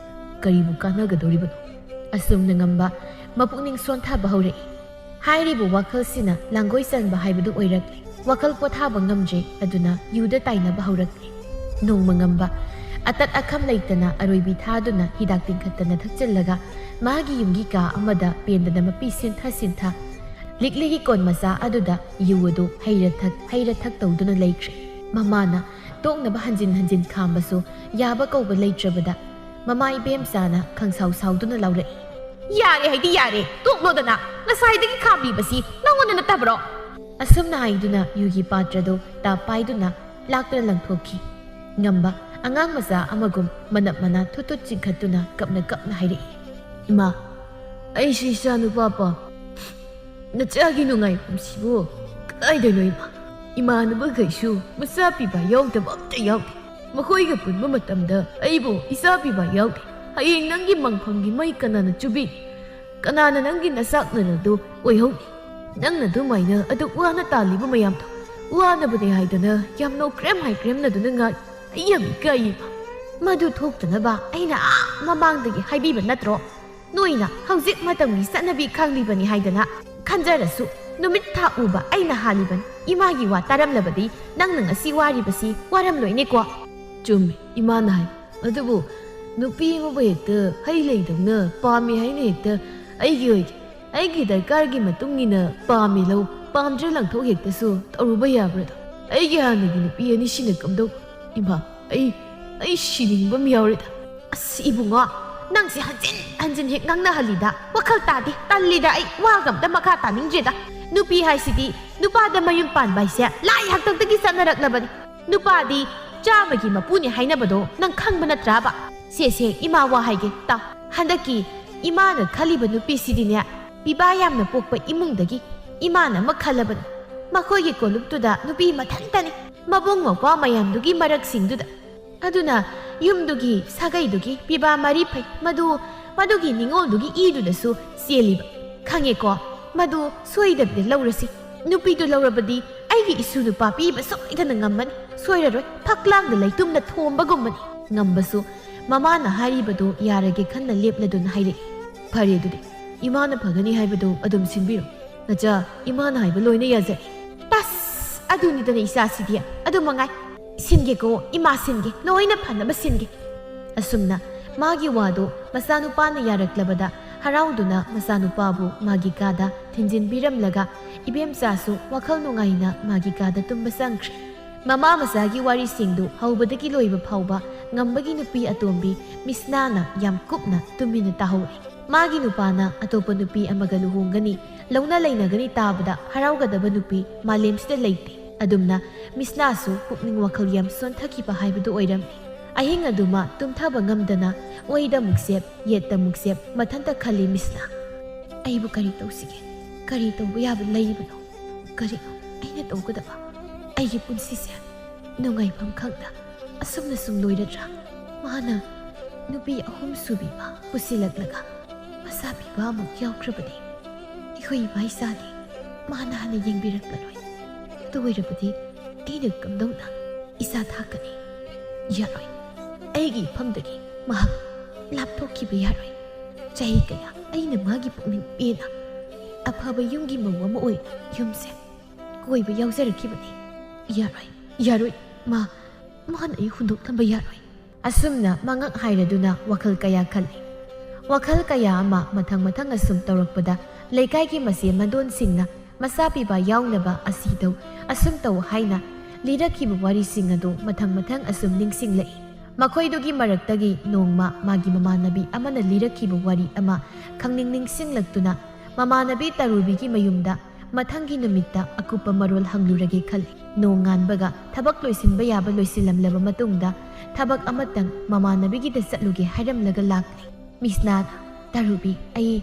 ꯀꯔꯤꯕꯨ ꯀꯥꯟꯅꯒꯗꯧꯔꯤꯕꯅꯣ?" ꯑꯁꯨꯝꯅ ꯉꯝꯕ ꯃꯄꯨꯛꯅꯤꯡ ꯁꯣꯟꯊꯕ ꯍꯧꯔꯛꯏ꯫ ꯍꯥꯏꯔꯤꯕ ꯋꯥꯈꯜꯁꯤꯅ ꯂꯥꯡꯒꯣꯏ ꯆꯟꯕ ꯍꯥꯏꯕꯗꯨ ꯑꯣꯏꯔꯛꯂꯦ꯫ ꯋꯥꯈꯜ ꯄꯣꯊꯥꯕ ꯉꯝꯗ꯭ꯔꯦ, ꯑꯗꯨꯅ ꯌꯨꯗ ꯇꯥꯏꯅꯕ ꯍꯧꯔꯛꯂꯦ꯫ ꯅꯣꯡꯃ ꯉꯝꯕ ꯑꯇꯠ ꯑꯈꯝ ꯂꯩꯇꯅ ꯑꯔꯣꯏꯕꯤ ꯊꯥꯗꯨꯅ ꯍꯤꯗꯥꯛ ꯇꯤꯡꯈꯠꯇꯅ ꯊꯛꯆꯤꯜꯂꯒ ꯃꯥꯒꯤ ꯌꯨꯝꯒꯤ ꯀꯥ ꯑꯃꯗ ꯄꯦꯟꯗꯅ ꯃꯄꯤ ꯁꯤꯟꯊ ꯂꯤꯛꯂꯤꯒꯤ ꯀꯣꯟ ꯃꯆꯥ ꯑꯗꯨꯗ ꯌꯨ ꯑꯗꯨ ꯍꯩꯔ ꯊꯛ ꯇꯧꯗꯨꯅ ꯂꯩꯈ꯭ꯔꯦ꯫ ꯃꯃꯥꯅ ꯇꯣꯛꯅꯕ ꯍꯟꯖꯤꯟ ꯈꯥꯝꯕꯁꯨ ꯌꯥꯕ ꯀꯧꯕ ꯂꯩꯇ꯭ꯔꯕꯗ ꯃꯃꯥ ꯏꯕꯦꯝꯆꯥꯅ ꯈꯪꯁꯥꯎ ꯁꯥꯎꯗꯨꯅ ꯂꯥꯎꯔꯛꯏ꯫ ꯌꯥꯔꯦ ꯍꯥꯏꯗꯤ ꯌꯥꯔꯦ, ꯇꯣꯛꯂꯣꯗꯅ, ꯉꯁꯥꯏꯗꯒꯤ ꯈꯥꯝꯕꯤꯕꯁꯤ ꯅꯪꯉꯣꯟꯗ ꯅꯠꯇꯕ꯭ꯔꯣ? ꯑꯁꯨꯝꯅ ꯍꯥꯏꯗꯨꯅ ꯌꯨꯒꯤ ꯄꯥꯇ꯭ꯔꯗꯨ ꯇꯥꯞ ꯄꯥꯏꯗꯨꯅ ꯂꯥꯛꯇꯨꯅ ꯂꯪꯊꯣꯛꯈꯤ꯫ ꯉꯝꯕ ꯑꯉꯥꯡ ꯃꯆꯥ ꯑꯃꯒꯨꯝ ꯃꯅꯞ ꯃꯅꯥ ꯊꯨꯠ ꯆꯤꯡꯈꯠꯇꯨꯅ ꯀꯞꯅ ꯍꯥꯏꯔꯛꯏ꯫ ꯏꯃꯥ, ꯑꯩꯁꯤ ꯏꯆꯥ ꯅꯨꯄꯥ ꯄꯥꯝ꯫ ꯅꯆꯥꯒꯤ ꯅꯨꯡꯉꯥꯏꯐꯝꯁꯤꯕꯨ ꯀꯗꯥꯏꯗꯅꯣ ꯏꯃꯥ? ꯏꯃꯥꯟꯅꯕꯈꯩꯁꯨ ꯃꯆꯥ ꯄꯤꯕ ꯌꯥꯎꯗꯕ ꯑꯝꯇ ꯌꯥꯎꯗꯦ꯫ ꯃꯈꯣꯏꯒ ꯄꯨꯟꯕ ꯃꯇꯝꯗ ꯑꯩꯕꯨ ꯏꯆꯥ ꯄꯤꯕ ꯌꯥꯎꯗꯦ꯫ ꯍꯌꯦꯡ ꯅꯪꯒꯤ ꯃꯪꯐꯝꯒꯤ ꯃꯩ ꯀꯅꯥꯅ ꯆꯨꯕꯤꯅꯤ? ꯀꯅꯥꯅ ꯅꯪꯒꯤ ꯅꯆꯥꯛꯅꯔꯗꯨ ꯑꯣꯏꯍꯧꯅꯤ? ꯅꯪꯅ ꯑꯗꯨꯃꯥꯏꯅ ꯑꯗꯨꯛ ꯋꯥꯅ ꯇꯥꯜꯂꯤꯕ ꯃꯌꯥꯝꯗꯣ ꯋꯥꯅꯕꯅꯦ ꯍꯥꯏꯗꯅ ꯌꯥꯝ ꯅꯣꯛꯀ꯭ꯔꯦꯝ ꯍꯥꯏꯀ꯭ꯔꯦꯝꯅꯗꯨꯅ ꯉꯥꯏ꯫ ꯑꯩ ꯌꯥꯝ ꯏꯀꯥꯏꯌꯦꯕ꯫ ꯃꯗꯨ ꯊꯣꯛꯇꯅꯕ ꯑꯩꯅ ꯃꯃꯥꯡꯗꯒꯤ ꯍꯥꯏꯕꯤꯕ ꯅꯠꯇ꯭ꯔꯣ? ꯅꯣꯏꯅ ꯍꯧꯖꯤꯛ ꯃꯇꯝꯒꯤ ꯆꯠꯅꯕꯤ ꯈꯪꯂꯤꯕꯅꯤ ꯍꯥꯏꯗꯅ ꯈꯟꯖꯔꯁꯨ ꯅꯨꯃꯤꯠ ꯊꯥ ꯎꯕ ꯑꯩꯅ ꯍꯥꯜꯂꯤꯕꯅꯤ꯫ ꯏꯃꯥꯒꯤ ꯋꯥ ꯇꯥꯔꯝꯂꯕꯗꯤ ꯅꯪꯅ ꯉꯁꯤ ꯋꯥꯔꯤꯕꯁꯤ ꯋꯥꯔꯝꯂꯣꯏꯅꯦꯀꯣ꯫ ꯆꯨꯝꯃꯤ ꯏꯃꯥꯅ ꯍꯥꯏ, ꯑꯗꯨꯕꯨ ꯅꯨꯄꯤ ꯑꯃꯕꯨ ꯍꯦꯛꯇ ꯍꯩ ꯂꯩꯗꯧꯅ ꯄꯥꯝꯃꯤ ꯍꯥꯏꯅ ꯍꯦꯛꯇ ꯑꯩꯒꯤ ꯑꯣꯏꯗꯦ꯫ ꯑꯩꯒꯤ ꯗꯔꯀꯥꯔꯒꯤ ꯃꯇꯨꯡ ꯏꯟꯅ ꯄꯥꯝꯃꯤ ꯂꯧ, ꯄꯥꯝꯗ꯭ꯔꯦ ꯂꯪꯊꯣꯛ ꯍꯦꯛꯇꯁꯨ ꯇꯧꯔꯨꯕ ꯌꯥꯕ꯭ꯔꯥꯗꯣ? ꯑꯩꯒꯤ ꯍꯥꯟꯅꯒꯤ ꯅꯨꯄꯤ ꯑꯅꯤꯁꯤꯅ ꯀꯝꯗꯧꯕ? ꯏꯃꯥ, ꯑꯩ ꯁꯤꯅꯤꯡꯕ ꯑꯃ ꯌꯥꯎꯔꯦꯗ꯫ ꯑꯁ ꯏꯕꯨꯡꯉꯣ, ꯅꯪꯁꯤ ꯍꯟꯖꯤꯟ ꯍꯦꯛ ꯉꯥꯡꯅꯍꯜꯂꯤꯗ꯫ ꯋꯥꯈꯜ ꯇꯥꯗꯦ, ꯇꯜꯂꯤꯗ ꯑꯩ ꯋꯥꯒ ꯑꯝꯇ ꯃꯈꯥ ꯇꯥꯅꯤꯡꯗ꯭ꯔꯦꯗ꯫ ꯅꯨꯄꯤ ꯍꯥꯏꯁꯤꯗꯤ, ꯅꯨꯄꯥꯗ ꯃꯌꯨꯝ ꯄꯥꯟꯕ ꯍꯥꯏꯁꯦ ꯂꯥꯏ ꯍꯥꯛꯇꯛꯇꯒꯤ ꯆꯠꯅꯔꯛꯂꯕꯅꯤ꯫ ꯅꯨꯄꯥꯗꯤ ꯆꯥꯝꯃꯒꯤ ꯃꯄꯨꯅꯤ ꯍꯥꯏꯅꯕꯗꯣ ꯅꯪ ꯈꯪꯕ ꯅꯠꯇ꯭ꯔꯥꯕ? ꯁꯦ ꯏꯃꯥ ꯋꯥ ꯍꯥꯏꯒꯦ ꯇꯥꯎ꯫ ꯍꯟꯗꯛꯀꯤ ꯏꯃꯥꯅ ꯈꯜꯂꯤꯕ ꯅꯨꯄꯤꯁꯤꯗꯤꯅꯦ, ꯄꯤꯕꯥ ꯌꯥꯝꯅ ꯄꯣꯛꯄ ꯏꯃꯨꯡꯗꯒꯤ ꯏꯃꯥꯅ ꯑꯃ ꯈꯜꯂꯕꯅꯤ꯫ ꯃꯈꯣꯏꯒꯤ ꯀꯣꯂꯨꯞꯇꯨꯗ ꯅꯨꯄꯤ ꯃꯊꯟꯇꯅꯤ, ꯃꯕꯨꯡ ꯃꯧꯄ꯭ꯋꯥ ꯃꯌꯥꯝꯗꯨꯒꯤ ꯃꯔꯛꯁꯤꯡꯗꯨꯗ꯫ ꯑꯗꯨꯅ ꯌꯨꯝꯗꯨꯒꯤ ꯁꯥꯒꯩꯗꯨꯒꯤ ꯄꯤꯕꯥ ꯃꯔꯤ ꯐꯩ, ꯃꯗꯨꯒꯤ ꯅꯤꯡꯉꯣꯜꯗꯨꯒꯤ ꯏꯗꯨꯗꯁꯨ ꯆꯦꯜꯂꯤꯕ꯫ ꯈꯪꯉꯦꯀꯣ, ꯃꯗꯨ ꯁꯣꯏꯗꯕꯤꯗ ꯂꯧꯔꯁꯤ꯫ ꯅꯨꯄꯤꯗꯨ ꯂꯧꯔꯕꯗꯤ ꯑꯩꯒꯤ ꯏꯁꯨ ꯅꯨꯄꯥ ꯄꯤꯕ ꯁꯣꯏꯗꯅ ꯉꯝꯃꯅꯤ꯫ ꯁꯣꯏꯔꯔꯣꯏ, ꯐꯛꯂꯥꯡꯗ ꯂꯩꯇꯨꯝꯅ ꯊꯣꯝꯕꯒꯨꯝꯕꯅꯤ꯫ ꯉꯝꯕꯁꯨ ꯃꯃꯥꯅ ꯍꯥꯏꯔꯤꯕꯗꯨ ꯌꯥꯔꯒꯦ ꯈꯟꯅ ꯂꯦꯞꯂꯗꯨꯅ ꯍꯥꯏꯔꯛꯏ꯫ ꯐꯔꯦ ꯑꯗꯨꯗꯤ, ꯏꯃꯥꯅ ꯐꯒꯅꯤ ꯍꯥꯏꯕꯗꯨ ꯑꯗꯨꯝ ꯁꯤꯟꯕꯤꯔꯣ꯫ ꯅꯆꯥ, ꯏꯃꯥꯅ ꯍꯥꯏꯕ ꯂꯣꯏꯅ ꯌꯥꯖꯔꯦ꯫ ꯇꯁ, ꯑꯗꯨꯅꯤꯗꯅ ꯏꯆꯥꯁꯤꯗꯤ, ꯑꯗꯨ ꯃꯉꯥꯏ꯫ ꯁꯤꯟꯒꯦꯀꯣ ꯏꯃꯥ, ꯁꯤꯟꯒꯦ, ꯂꯣꯏꯅ ꯐꯅꯕ ꯁꯤꯟꯒꯦ꯫ ꯑꯁꯨꯝꯅ ꯃꯥꯒꯤ ꯋꯥꯗꯨ ꯃꯆꯥꯅꯨꯄꯥꯅ ꯌꯥꯔꯛꯂꯕꯗ ꯍꯔꯥꯎꯗꯨꯅ ꯃꯆꯥꯅꯨꯄꯥꯕꯨ ꯃꯥꯒꯤ ꯀꯥꯗ ꯊꯤꯟꯖꯤꯟꯕꯤꯔꯝꯂꯒ ꯏꯕꯦꯝꯆꯥꯁꯨ ꯋꯥꯈꯜ ꯅꯨꯡꯉꯥꯏꯅ ꯃꯥꯒꯤ ꯀꯥꯗ ꯇꯨꯝꯕ ꯆꯪꯈ꯭ꯔꯦ꯫ ꯃꯃꯥ ꯃꯆꯥꯒꯤ ꯋꯥꯔꯤꯁꯤꯡꯗꯨ ꯍꯧꯕꯗꯒꯤ ꯂꯣꯏꯕ ꯐꯥꯎꯕ ꯉꯝꯕꯒꯤ ꯅꯨꯄꯤ ꯑꯇꯣꯝꯕꯤ ꯃꯤꯁꯅꯥꯅ ꯌꯥꯝ ꯀꯨꯞꯅ ꯇꯨꯃꯤꯟꯅ ꯇꯥꯍꯧꯔꯤ꯫ ꯃꯥꯒꯤ ꯅꯨꯄꯥꯅ ꯑꯇꯣꯞꯄ ꯅꯨꯄꯤ ꯑꯃꯒ ꯂꯨꯍꯣꯡꯒꯅꯤ, ꯂꯧꯅ ꯂꯩꯅꯒꯅꯤ ꯇꯥꯕꯗ ꯍꯔꯥꯎꯒꯗꯕ ꯅꯨꯄꯤ ꯃꯥꯂꯦꯝꯁꯤꯗ ꯂꯩꯇꯦ꯫ ꯑꯗꯨꯝꯅ ꯃꯤꯁꯅꯥꯁꯨ ꯄꯨꯛꯅꯤꯡ ꯋꯥꯈꯜ ꯌꯥꯝ ꯁꯣꯟꯊꯈꯤꯕ ꯍꯥꯏꯕꯗꯨ ꯑꯣꯏꯔꯝꯃꯤ꯫ ꯑꯍꯤꯡ ꯑꯗꯨꯃ ꯇꯨꯝꯊꯕ ꯉꯝꯗꯅ ꯑꯣꯏꯗ ꯑꯃꯨꯛ ꯆꯦꯞ, ꯌꯦꯠꯇ ꯑꯃꯨꯛ ꯆꯦꯞ ꯃꯊꯟꯇ ꯈꯜꯂꯤ ꯃꯤꯁꯅꯥ꯫ ꯑꯩꯕꯨ ꯀꯔꯤ ꯇꯧꯁꯤꯒꯦ? ꯀꯔꯤ ꯇꯧꯕ ꯌꯥꯕ ꯂꯩꯕꯅꯣ? ꯀꯔꯤꯅꯣ ꯑꯩꯅ ꯇꯧꯒꯗꯕ? ꯑꯩꯒꯤ ꯄꯨꯟꯁꯤꯁꯦ ꯅꯨꯡꯉꯥꯏꯐꯝ ꯈꯪꯗ ꯑꯁꯨꯝꯅ ꯁꯨꯝ ꯂꯣꯏꯔꯗ꯭ꯔꯥ? ꯃꯥꯅ ꯅꯨꯄꯤ 3 ꯁꯨꯕꯤꯕ ꯄꯨꯁꯤꯜꯂꯛꯂꯒ ꯃꯆꯥ ꯄꯤꯕ ꯑꯃꯨꯛ ꯌꯥꯎꯈ꯭ꯔꯕꯗꯤ ꯑꯩꯈꯣꯏ ꯏꯃꯥ ꯏꯆꯥꯗꯤ ꯃꯥꯅ ꯍꯥꯟꯅ ꯌꯦꯡꯕꯤꯔꯛꯂꯔꯣꯏ꯫ ꯑꯗꯨ ꯑꯣꯏꯔꯕꯗꯤ ꯑꯩꯅ ꯀꯝꯗꯧꯅ ꯏꯆꯥ ꯊꯥꯛꯀꯅꯤ? ꯌꯥꯔꯣꯏ, ꯑꯩꯒꯤ ꯏꯐꯝꯗꯒꯤ ꯃꯍꯥꯛ ꯂꯥꯞꯊꯣꯛꯈꯤꯕ ꯌꯥꯔꯣꯏ꯫ ꯆꯍꯤ ꯀꯌꯥ ꯑꯩꯅ ꯃꯥꯒꯤ ꯄꯨꯛꯅꯤꯡ ꯄꯦꯅ ꯑꯐꯕ ꯌꯨꯝꯒꯤ ꯃꯧ ꯑꯃ ꯑꯣꯏꯅ ꯌꯨꯝꯁꯦ ꯀꯣꯏꯕ ꯌꯥꯎꯖꯔꯛꯈꯤꯕꯅꯤ꯫ ꯌꯥꯔꯣꯏ, ꯃꯥꯅ ꯑꯩ ꯍꯨꯟꯗꯣꯛꯂꯝꯕ ꯌꯥꯔꯣꯏ꯫ ꯑꯁꯨꯝꯅ ꯃꯉꯛ ꯍꯥꯏꯔꯗꯨꯅ ꯋꯥꯈꯜ ꯀꯌꯥ ꯈꯜꯂꯤ꯫ ꯋꯥꯈꯜ ꯀꯌꯥ ꯑꯃ ꯃꯊꯪ ꯑꯁꯨꯝ ꯇꯧꯔꯛꯄꯗ ꯂꯩꯀꯥꯏꯒꯤ ꯃꯆꯦ ꯃꯗꯣꯟꯁꯤꯡꯅ ꯃꯆꯥ ꯄꯤꯕ ꯌꯥꯎꯅꯕ ꯑꯁꯤ ꯇꯧ ꯑꯁꯨꯝ ꯇꯧ ꯍꯥꯏꯅ ꯂꯤꯔꯛꯈꯤꯕ ꯋꯥꯔꯤꯁꯤꯡ ꯑꯗꯨ ꯃꯊꯪ ꯑꯁꯨꯝ ꯅꯤꯡꯁꯤꯡꯂꯛꯏ꯫ ꯃꯈꯣꯏꯗꯨꯒꯤ ꯃꯔꯛꯇꯒꯤ ꯅꯣꯡꯃ ꯃꯥꯒꯤ ꯃꯃꯥꯟꯅꯕꯤ ꯑꯃꯅ ꯂꯤꯔꯛꯈꯤꯕ ꯋꯥꯔꯤ ꯑꯃ ꯅꯤꯡꯁꯤꯡꯂꯛꯇꯨꯅ ꯃꯃꯥꯟꯅꯕꯤ ꯇꯔꯨꯕꯤꯒꯤ ꯃꯌꯨꯝꯗ ꯃꯊꯪꯒꯤ ꯅꯨꯃꯤꯠꯇ ꯑꯀꯨꯞꯄ ꯃꯔꯣꯜ ꯍꯪꯂꯨꯔꯒꯦ ꯈꯜꯂꯤ꯫ ꯅꯣꯡ ꯉꯥꯟꯕꯒ ꯊꯕꯛ ꯂꯣꯏꯁꯤꯟꯕ ꯌꯥꯕ ꯂꯣꯏꯁꯤꯜꯂꯝꯂꯕ ꯃꯇꯨꯡꯗ ꯊꯕꯛ ꯑꯃꯇꯪ ꯃꯃꯥꯟꯅꯕꯤꯒꯤꯗ ꯆꯠꯂꯨꯒꯦ ꯍꯥꯏꯔꯝꯂꯒ ꯂꯥꯛꯂꯤ꯫ ꯃꯤꯁꯅꯥꯅ, ꯇꯔꯨꯕꯤ, ꯑꯩ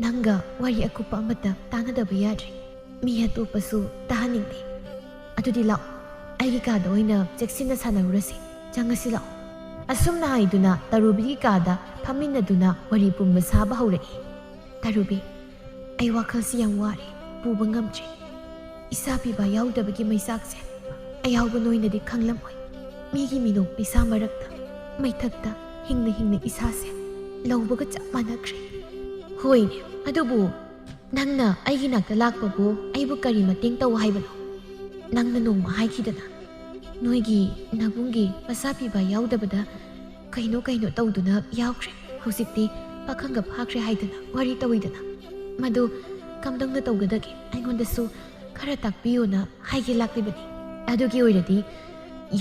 ꯅꯪꯒ ꯋꯥꯔꯤ ꯑꯀꯨꯞꯄ ꯑꯃꯇ ꯇꯥꯟꯅꯗꯕ ꯌꯥꯗ꯭ꯔꯤ꯫ ꯃꯤ ꯑꯇꯣꯞꯄꯁꯨ ꯇꯥꯍꯟꯅꯤꯡꯗꯦ꯫ ꯑꯗꯨꯗꯤ ꯂꯥꯛꯑꯣ, ꯑꯩꯒꯤ ꯀꯥꯗ ꯑꯣꯏꯅ ꯆꯦꯛꯁꯤꯟꯅ ꯁꯥꯟꯅꯔꯨꯔꯁꯤ꯫ ꯆꯪꯉꯁꯤ ꯂꯥꯛꯑꯣ꯫ ꯑꯁꯨꯝꯅ ꯍꯥꯏꯗꯨꯅ ꯇꯔꯨꯕꯤꯒꯤ ꯀꯥꯗ ꯐꯝꯃꯤꯟꯅꯗꯨꯅ ꯋꯥꯔꯤ ꯄꯨꯝꯕ ꯁꯥꯕ ꯍꯧꯔꯛꯏ꯫ ꯇꯔꯨꯕꯤ, ꯑꯩ ꯋꯥꯈꯜꯁꯤ ꯌꯥꯝ ꯋꯥꯔꯦ, ꯄꯨꯕ ꯉꯝꯗ꯭ꯔꯤ꯫ ꯏꯆꯥ ꯄꯤꯕ ꯌꯥꯎꯗꯕꯒꯤ ꯃꯩꯆꯥꯛꯁꯦ ꯑꯌꯥꯎꯕ ꯅꯣꯏꯅꯗꯤ ꯈꯪꯂꯝꯃꯣꯏ꯫ ꯃꯤꯒꯤ ꯃꯤꯅꯣꯛ ꯃꯩꯁꯥ ꯃꯔꯛꯇ ꯃꯩꯊꯛꯇ ꯍꯤꯡꯅ ꯏꯁꯥꯁꯦ ꯂꯧꯕꯒ ꯆꯞ ꯃꯥꯟꯅꯈ꯭ꯔꯦ꯫ ꯍꯣꯏꯅꯦ, ꯑꯗꯨꯕꯨ ꯅꯪꯅ ꯑꯩꯒꯤ ꯅꯥꯛꯇ ꯂꯥꯛꯄꯕꯨ ꯑꯩꯕꯨ ꯀꯔꯤ ꯃꯇꯦꯡ ꯇꯧ ꯍꯥꯏꯕꯅꯣ? ꯅꯪꯅ ꯅꯣꯡꯃ ꯍꯥꯏꯈꯤꯗꯅ ꯅꯣꯏꯒꯤ ꯅꯕꯨꯡꯒꯤ ꯃꯆꯥ ꯄꯤꯕ ꯌꯥꯎꯗꯕꯗ ꯀꯩꯅꯣ ꯇꯧꯗꯨꯅ ꯌꯥꯎꯈ꯭ꯔꯦ ꯍꯧꯖꯤꯛꯇꯤ ꯄꯥꯈꯪꯒ ꯐꯥꯈ꯭ꯔꯦ ꯍꯥꯏꯗꯅ ꯋꯥꯔꯤ ꯇꯧꯏꯗꯅ ꯃꯗꯨ ꯀꯝꯗꯧꯅ ꯇꯧꯒꯗꯒꯦ ꯑꯩꯉꯣꯟꯗꯁꯨ ꯈꯔ ꯇꯥꯛꯄꯤꯌꯨꯅ ꯍꯥꯏꯒꯦ ꯂꯥꯛꯂꯤꯕꯅꯤ ꯑꯗꯨꯒꯤ ꯑꯣꯏꯔꯗꯤ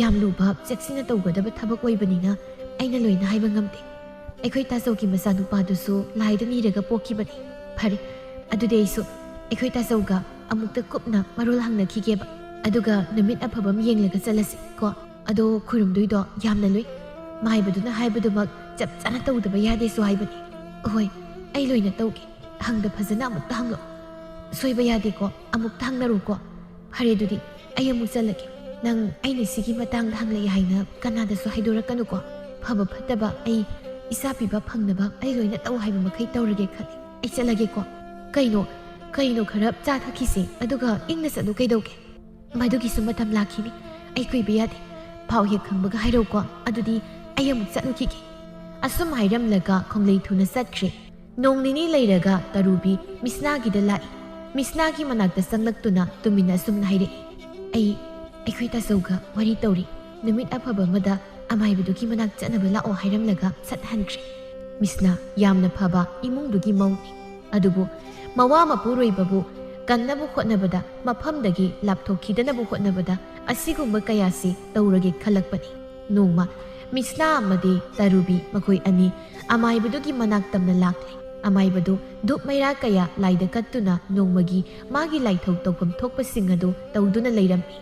ꯌꯥꯝ ꯂꯨꯕ ꯆꯦꯛꯁꯤꯟꯅ ꯇꯧꯒꯗꯕ ꯊꯕꯛ ꯑꯣꯏꯕꯅꯤꯅ ꯑꯩꯅ ꯂꯣꯏꯅ ꯍꯥꯏꯕ ꯉꯝꯗꯦ ꯑꯩꯈꯣꯏ ꯇꯥꯆꯧꯒꯤ ꯃꯆꯥꯅꯨꯄꯥꯗꯨꯁꯨ ꯂꯥꯏꯗ ꯅꯤꯔꯒ ꯄꯣꯛꯈꯤꯕꯅꯤ ꯐꯔꯦ ꯑꯗꯨꯗꯤ ꯑꯩꯁꯨ ꯑꯩꯈꯣꯏ ꯇꯥꯆꯧꯒ ꯑꯃꯨꯛꯇ ꯀꯨꯞꯅ ꯃꯔꯣꯜ ꯍꯪꯅꯈꯤꯒꯦꯕ ꯑꯗꯨꯒ ꯅꯨꯃꯤꯠ ꯑꯐꯕ ꯑꯃ ꯌꯦꯡꯂꯒ ꯆꯠꯂꯁꯤ ꯀꯣ ꯑꯗꯣ ꯈꯨꯔꯨꯝꯗꯣꯏꯗꯣ ꯌꯥꯝꯅ ꯂꯨꯏ ꯃꯥꯏꯕꯗꯨꯅ ꯍꯥꯏꯕꯗꯨꯃꯛ ꯆꯞ ꯆꯥꯅ ꯇꯧꯗꯕ ꯌꯥꯗꯦꯁꯨ ꯍꯥꯏꯕꯅꯤ ꯍꯣꯏ ꯑꯩ ꯂꯣꯏꯅ ꯇꯧꯒꯦ ꯍꯪꯗ ꯐꯖꯅ ꯑꯃꯨꯛꯇ ꯍꯪꯂꯛꯑꯣ ꯁꯣꯏꯕ ꯌꯥꯗꯦꯀꯣ ꯑꯃꯨꯛꯇ ꯍꯪꯅꯔꯨꯀꯣ ꯐꯔꯦ ꯑꯗꯨꯗꯤ ꯑꯩ ꯑꯃꯨꯛ ꯆꯠꯂꯒꯦ ꯅꯪ ꯑꯩꯅ ꯁꯤꯒꯤ ꯃꯇꯥꯡꯗ ꯍꯪꯂꯛꯏ ꯍꯥꯏꯅ ꯀꯅꯥꯗꯁꯨ ꯍꯥꯏꯗꯣꯔꯛꯀꯅꯨꯀꯣ ꯐꯕ ꯐꯠꯇꯕ ꯑꯩ ꯏꯆꯥ ꯄꯤꯕ ꯐꯪꯅꯕ ꯑꯩ ꯂꯣꯏꯅ ꯇꯧ ꯍꯥꯏꯕ ꯃꯈꯩ ꯇꯧꯔꯒꯦ ꯈꯜꯂꯤ ꯑꯩ ꯆꯠꯂꯒꯦꯀꯣ ꯀꯩꯅꯣ ꯈꯔ ꯆꯥ ꯊꯛꯈꯤꯁꯦ ꯑꯗꯨꯒ ꯏꯪꯅ ꯆꯠꯂꯨ ꯀꯩꯗꯧꯒꯦ ꯃꯗꯨꯒꯤꯁꯨ ꯃꯇꯝ ꯂꯥꯛꯈꯤꯅꯤ ꯑꯩ ꯀꯨꯏꯕ ꯌꯥꯗꯦ ꯄꯥꯎ ꯍꯦꯛ ꯈꯪꯕꯒ ꯍꯥꯏꯔꯛꯎꯀꯣ ꯑꯗꯨꯗꯤ ꯑꯩ ꯑꯃꯨꯛ ꯆꯠꯂꯨꯈꯤꯒꯦ ꯑꯁꯨꯝ ꯍꯥꯏꯔꯝꯂꯒ ꯈꯣꯡꯂꯩ ꯊꯨꯅ ꯆꯠꯈ꯭ꯔꯦ ꯅꯣꯡ ꯅꯤꯅꯤ ꯂꯩꯔꯒ ꯇꯔꯨꯕꯤ ꯃꯤꯁꯅꯥꯒꯤꯗ ꯂꯥꯛꯏ ꯃꯤꯁꯅꯥꯒꯤ ꯃꯅꯥꯛꯇ ꯆꯪꯂꯛꯇꯨꯅ ꯇꯨꯃꯤꯟꯅ ꯑꯁꯨꯝꯅ ꯍꯥꯏꯔꯛꯏ ꯑꯩꯈꯣꯏ ꯇꯥꯆꯧꯒ ꯋꯥꯔꯤ ꯇꯧꯔꯤ ꯅꯨꯃꯤꯠ ꯑꯐꯕ ꯑꯃꯗ ꯑꯃꯥꯏꯕꯗꯨꯒꯤ ꯃꯅꯥꯛ ꯆꯠꯅꯕ ꯂꯥꯛꯑꯣ ꯍꯥꯏꯔꯝꯂꯒ ꯁꯠꯍꯟꯈ꯭ꯔꯦ ꯃꯤꯁꯅꯥ ꯌꯥꯝꯅ ꯐꯕ ꯏꯃꯨꯡꯗꯨꯒꯤ ꯃꯧꯅꯤ ꯑꯗꯨꯕꯨ ꯃꯋꯥ ꯃꯄꯨꯔꯣꯏꯕꯕꯨ ꯀꯟꯅꯕ ꯍꯣꯠꯅꯕꯗ ꯃꯐꯝꯗꯒꯤ ꯂꯥꯞꯊꯣꯛꯈꯤꯗꯅꯕ ꯍꯣꯠꯅꯕꯗ ꯑꯁꯤꯒꯨꯝꯕ ꯀꯌꯥꯁꯤ ꯇꯧꯔꯒꯦ ꯈꯜꯂꯛꯄꯅꯤ ꯅꯣꯡꯃ ꯃꯤꯁꯅꯥ ꯑꯃꯗꯤ ꯇꯔꯨꯕꯤ ꯃꯈꯣꯏ ꯑꯅꯤ ꯑꯃꯥꯏꯕꯗꯨꯒꯤ ꯃꯅꯥꯛ ꯇꯝꯅ ꯂꯥꯛꯂꯦ ꯑꯃꯥꯏꯕꯗꯨ ꯙꯨꯞ ꯃꯩꯔꯥ ꯀꯌꯥ ꯂꯥꯏꯗ ꯀꯠꯇꯨꯅ ꯅꯣꯡꯃꯒꯤ ꯃꯥꯒꯤ ꯂꯥꯏꯊꯧ ꯇꯧꯐꯝ ꯊꯣꯛꯄꯁꯤꯡ ꯑꯗꯨ ꯇꯧꯗꯨꯅ ꯂꯩꯔꯝꯃꯤ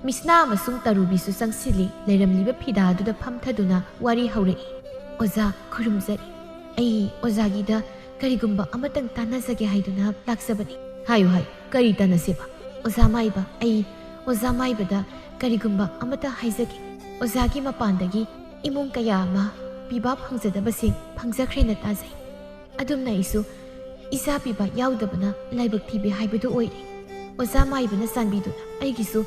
ꯃꯤꯁꯅꯥ ꯑꯃꯁꯨꯡ ꯇꯔꯨꯕꯤꯁꯨ ꯆꯪꯁꯤꯜꯂꯤ ꯂꯩꯔꯝꯂꯤꯕ ꯐꯤꯗꯥꯗꯨꯗ ꯐꯝꯊꯗꯨꯅ ꯋꯥꯔꯤ ꯍꯧꯔꯛꯏ ꯑꯣꯖꯥ ꯈꯨꯔꯨꯝꯖꯔꯤ ꯑꯩ ꯑꯣꯖꯥꯒꯤꯗ ꯀꯔꯤꯒꯨꯝꯕ ꯑꯃꯇꯪ ꯇꯥꯟꯅꯖꯒꯦ ꯍꯥꯏꯗꯨꯅ ꯂꯥꯛꯆꯕꯅꯤ ꯍꯥꯏꯌꯨ ꯀꯔꯤ ꯇꯥꯟꯅꯁꯦꯕ ꯑꯣꯖꯥ ꯃꯥꯏꯕ ꯑꯩ ꯑꯣꯖꯥ ꯃꯥꯏꯕꯗ ꯀꯔꯤꯒꯨꯝꯕ ꯑꯃꯇ ꯍꯥꯏꯖꯒꯦ ꯑꯣꯖꯥꯒꯤ ꯃꯄꯥꯟꯗꯒꯤ ꯏꯃꯨꯡ ꯀꯌా ꯑꯃ ꯄꯤꯕ ꯐꯪꯖꯗꯕꯁꯤꯡ ꯐꯪꯖꯈ꯭ꯔꯦꯅ ꯇꯥꯖꯩ ꯑꯗꯨꯝꯅ ꯑꯩꯁꯨ ꯏꯆꯥ ꯄꯤꯕ ꯌꯥꯎꯗꯕꯅ ꯂꯥꯏꯕꯛ ꯊꯤꯕꯤ ꯍꯥꯏꯕꯗꯨ ꯑꯣꯏꯔꯦ ꯑꯣꯖꯥ ꯃꯥꯏꯕꯅ ꯆꯥꯟꯕꯤꯗꯨꯅ ꯑꯩꯒꯤꯁꯨ